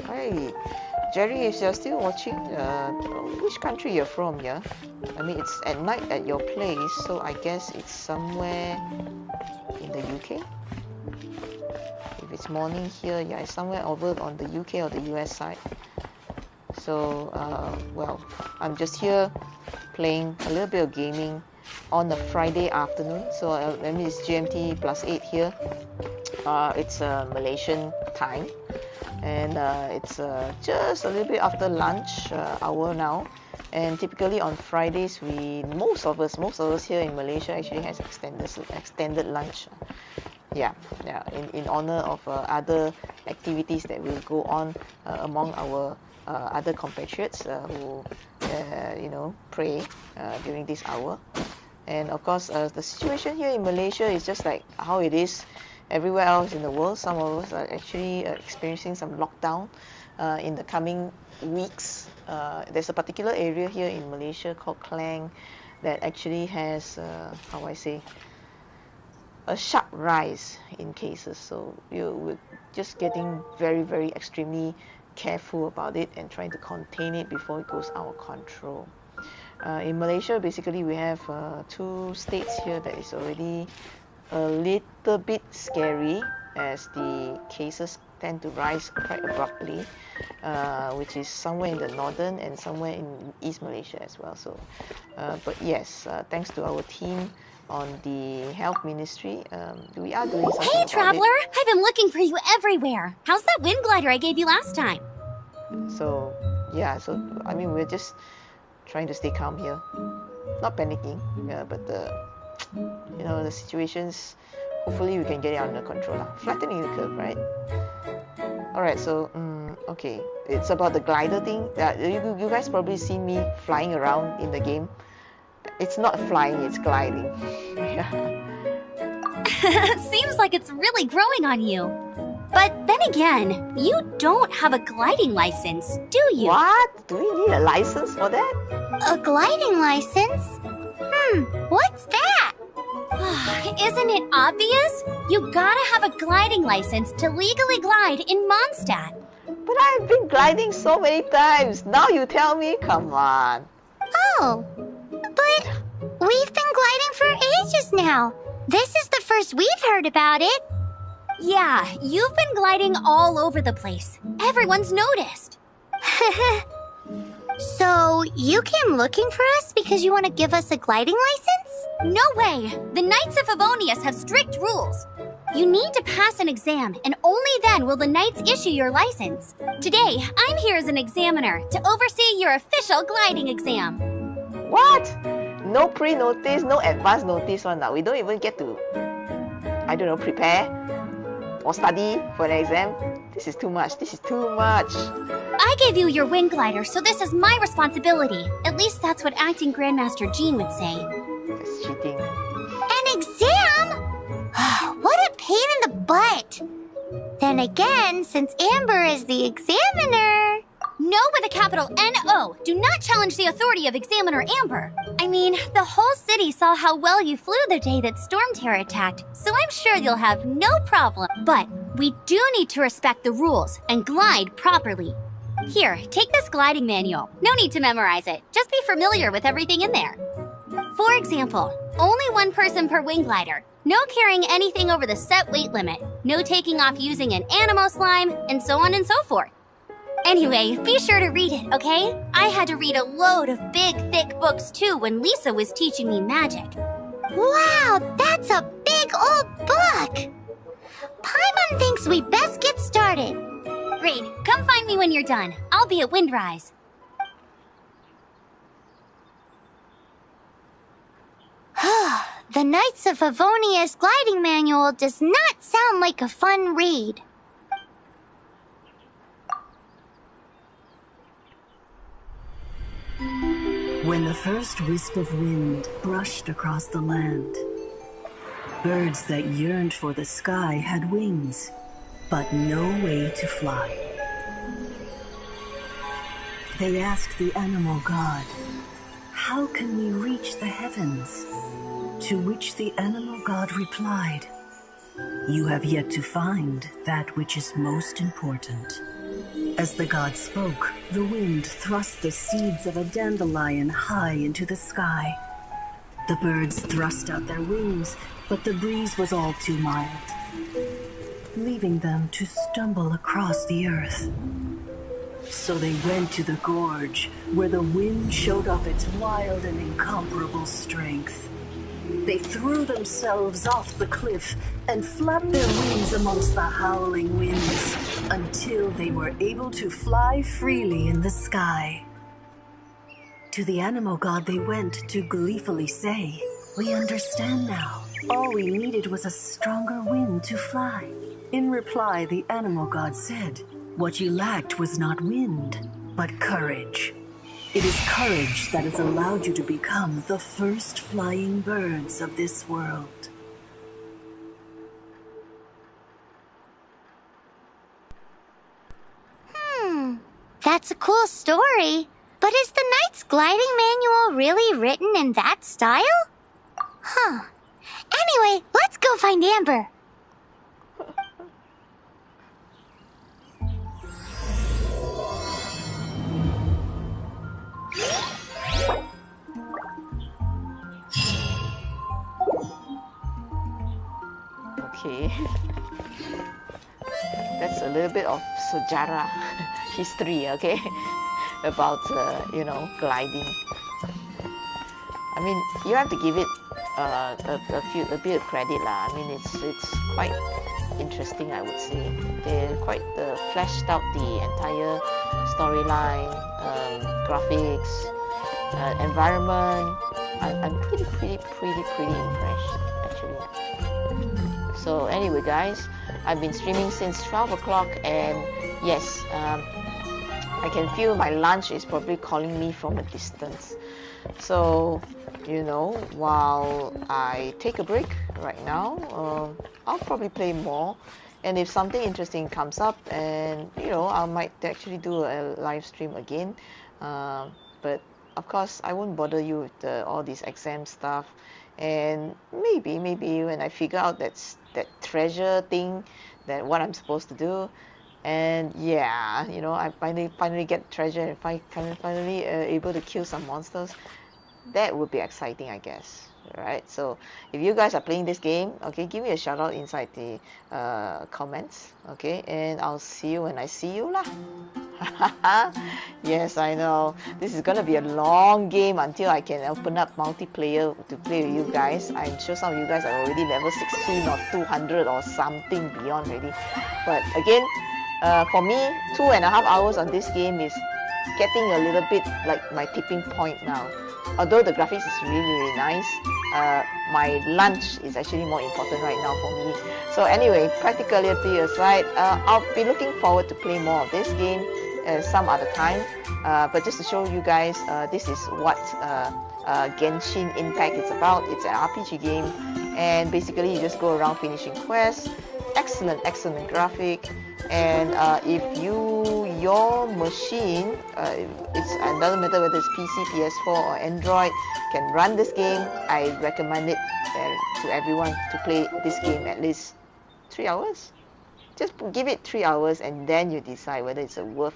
A: Hi, Jerry, if you're still watching, which country you're from, yeah? I mean, it's at night at your place, so I guess it's somewhere in the UK. If it's morning here, yeah, it's somewhere over on the UK or the US side. So, well, I'm just here playing a little bit of gaming on a Friday afternoon. So, I mean, it's GMT +8 here. It's Malaysian time. And it's just a little bit after lunch hour now, and typically on Fridays most of us here in Malaysia actually has extended lunch. Yeah, in honor of other activities that will go on among our other compatriots who pray during this hour. And of course, the situation here in Malaysia is just like how it is everywhere else in the world. Some of us are actually experiencing some lockdown in the coming weeks. There's a particular area here in Malaysia called Klang that actually has, a sharp rise in cases. So we're just getting very, very extremely careful about it and trying to contain it before it goes out of control. In Malaysia, basically, we have 2 states here that is already a little bit scary, as the cases tend to rise quite abruptly, which is somewhere in the northern and somewhere in East Malaysia as well. So, but yes, thanks to our team on the health ministry, we are doing something
C: Hey,
A: about
C: traveler!
A: it.
C: I've been looking for you everywhere. How's that wind glider I gave you last time?
A: So, yeah, so I mean, we're just trying to stay calm here, not panicking, but the situations, hopefully we can get it under control. Flattening the curve, right? Alright, so Okay, it's about the glider thing. You guys probably seen me flying around in the game. It's not flying, it's gliding. Yeah.
C: Seems like it's really growing on you. But then again, you don't have a gliding license, do you?
A: What? Do we need a license for that?
C: A gliding license? What's that? Isn't it obvious? You gotta have a gliding license to legally glide in Mondstadt.
A: But I've been gliding so many times. Now you tell me? Come on.
C: Oh, but we've been gliding for ages now. This is the first we've heard about it. Yeah, you've been gliding all over the place. Everyone's noticed. So, you came looking for us because you want to give us a gliding license? No way! The Knights of Favonius have strict rules. You need to pass an exam, and only then will the Knights issue your license. Today, I'm here as an examiner to oversee your official gliding exam.
A: What? No pre-notice, no advance notice one now. We don't even get to, I don't know, prepare or study for an exam. This is too much. This is too much.
C: I gave you your wind glider, so this is my responsibility. At least that's what acting Grandmaster Jean would say.
A: That's cheating.
C: An exam? What a pain in the butt. Then again, since Amber is the examiner... No with a capital N-O. Do not challenge the authority of Examiner Amber. I mean, the whole city saw how well you flew the day that Storm Terror attacked, so I'm sure you'll have no problem. But we do need to respect the rules and glide properly. Here, take this gliding manual. No need to memorize it. Just be familiar with everything in there. For example, only one person per wing glider. No carrying anything over the set weight limit. No taking off using an animo slime, and so on and so forth. Anyway, be sure to read it, okay? I had to read a load of big, thick books too when Lisa was teaching me magic. Wow, that's a big old book! Paimon thinks we best get started. Great, come find me when you're done. I'll be at Windrise. The Knights of Favonius gliding manual does not sound like a fun read.
N: When the first wisp of wind brushed across the land, birds that yearned for the sky had wings, but no way to fly. They asked the animal god, "How can we reach the heavens?" To which the animal god replied, "You have yet to find that which is most important." As the god spoke, the wind thrust the seeds of a dandelion high into the sky. The birds thrust out their wings, but the breeze was all too mild, leaving them to stumble across the earth. So they went to the gorge, where the wind showed off its wild and incomparable strength. They threw themselves off the cliff and flapped their wings amongst the howling winds until they were able to fly freely in the sky. To the animal god they went to gleefully say, "We understand now. All we needed was a stronger wind to fly." In reply, the animal god said, "What you lacked was not wind, but courage. It is courage that has allowed you to become the first flying birds of this world."
C: That's a cool story. But is the Knight's gliding manual really written in that style? Anyway, let's go find Amber.
A: Okay. That's a little bit of sejarah history, okay? About, gliding. I mean, you have to give it a bit of credit lah. I mean, it's quite interesting, I would say. They quite fleshed out the entire storyline, graphics, environment. I'm pretty impressed, actually. So anyway, guys, I've been streaming since 12 o'clock, and yes, I can feel my lunch is probably calling me from a distance. So, you know, while I take a break right now, I'll probably play more. And if something interesting comes up, and you know, I might actually do a live stream again. But of course, I won't bother you with all this exam stuff. And maybe when I figure out that treasure thing, that what I'm supposed to do, and yeah, you know, I finally get treasure and finally able to kill some monsters. That would be exciting, I guess. Right? So if you guys are playing this game, okay, give me a shout out inside the comments, okay, and I'll see you when I see you lah. Yes, I know this is gonna be a long game until I can open up multiplayer to play with you guys. I'm sure some of you guys are already level 16 or 200 or something beyond already, but again, for me, 2.5 hours on this game is getting a little bit like my tipping point now. Although the graphics is really nice, my lunch is actually more important right now for me. So anyway, practicality aside, I'll be looking forward to play more of this game some other time. But just to show you guys, this is what Genshin Impact is about. It's an RPG game, and basically you just go around finishing quests. Excellent graphic. And if your machine, it doesn't matter whether it's PC, PS4 or Android, can run this game, I recommend it to everyone to play this game at least 3 hours. Just give it 3 hours and then you decide whether it's worth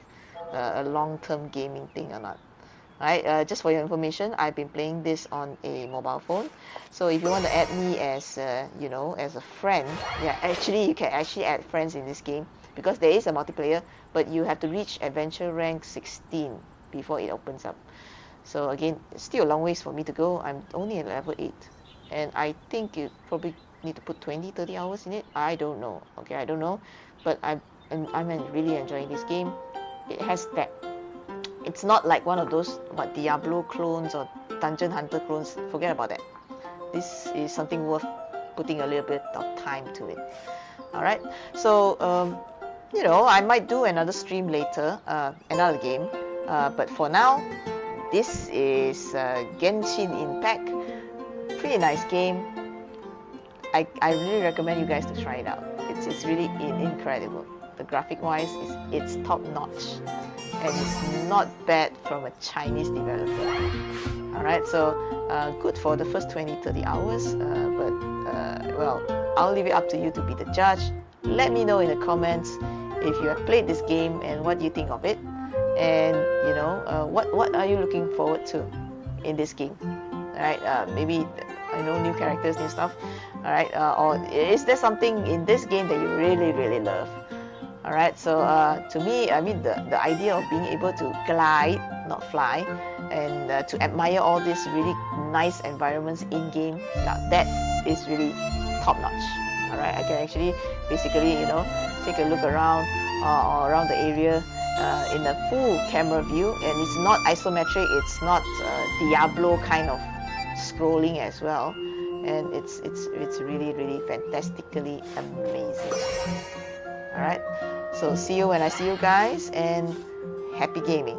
A: a long-term gaming thing or not. Right? Just for your information, I've been playing this on a mobile phone. So if you want to add me as you know, as a friend, yeah, actually you can actually add friends in this game because there is a multiplayer, but you have to reach adventure rank 16 before it opens up. So again, it's still a long ways for me to go. I'm only at level 8, and I think you probably need to put 20-30 hours in it. I don't know. Okay, I don't know, but I'm really enjoying this game. It has that. It's not like one of those Diablo clones or Dungeon Hunter clones. Forget about that. This is something worth putting a little bit of time to it. All right. So you know, I might do another stream later, another game. But for now, this is Genshin Impact. Pretty nice game. I really recommend you guys to try it out. It's really incredible. The graphic wise, it's top notch, and it's not bad from a Chinese developer. Alright, so good for the first 20-30 hours, but well, I'll leave it up to you to be the judge. Let me know in the comments if you have played this game and what you think of it, and you know, what are you looking forward to in this game. Alright, maybe I know new characters, new stuff. Alright, or is there something in this game that you really love? Alright, so to me, I mean, the idea of being able to glide, not fly, and to admire all these really nice environments in-game, that is really top-notch. Alright, I can actually basically, you know, take a look around or around the area in a full camera view, and it's not isometric, it's not Diablo kind of scrolling as well, and it's really fantastically amazing. Alright, so see you when I see you guys, and happy gaming.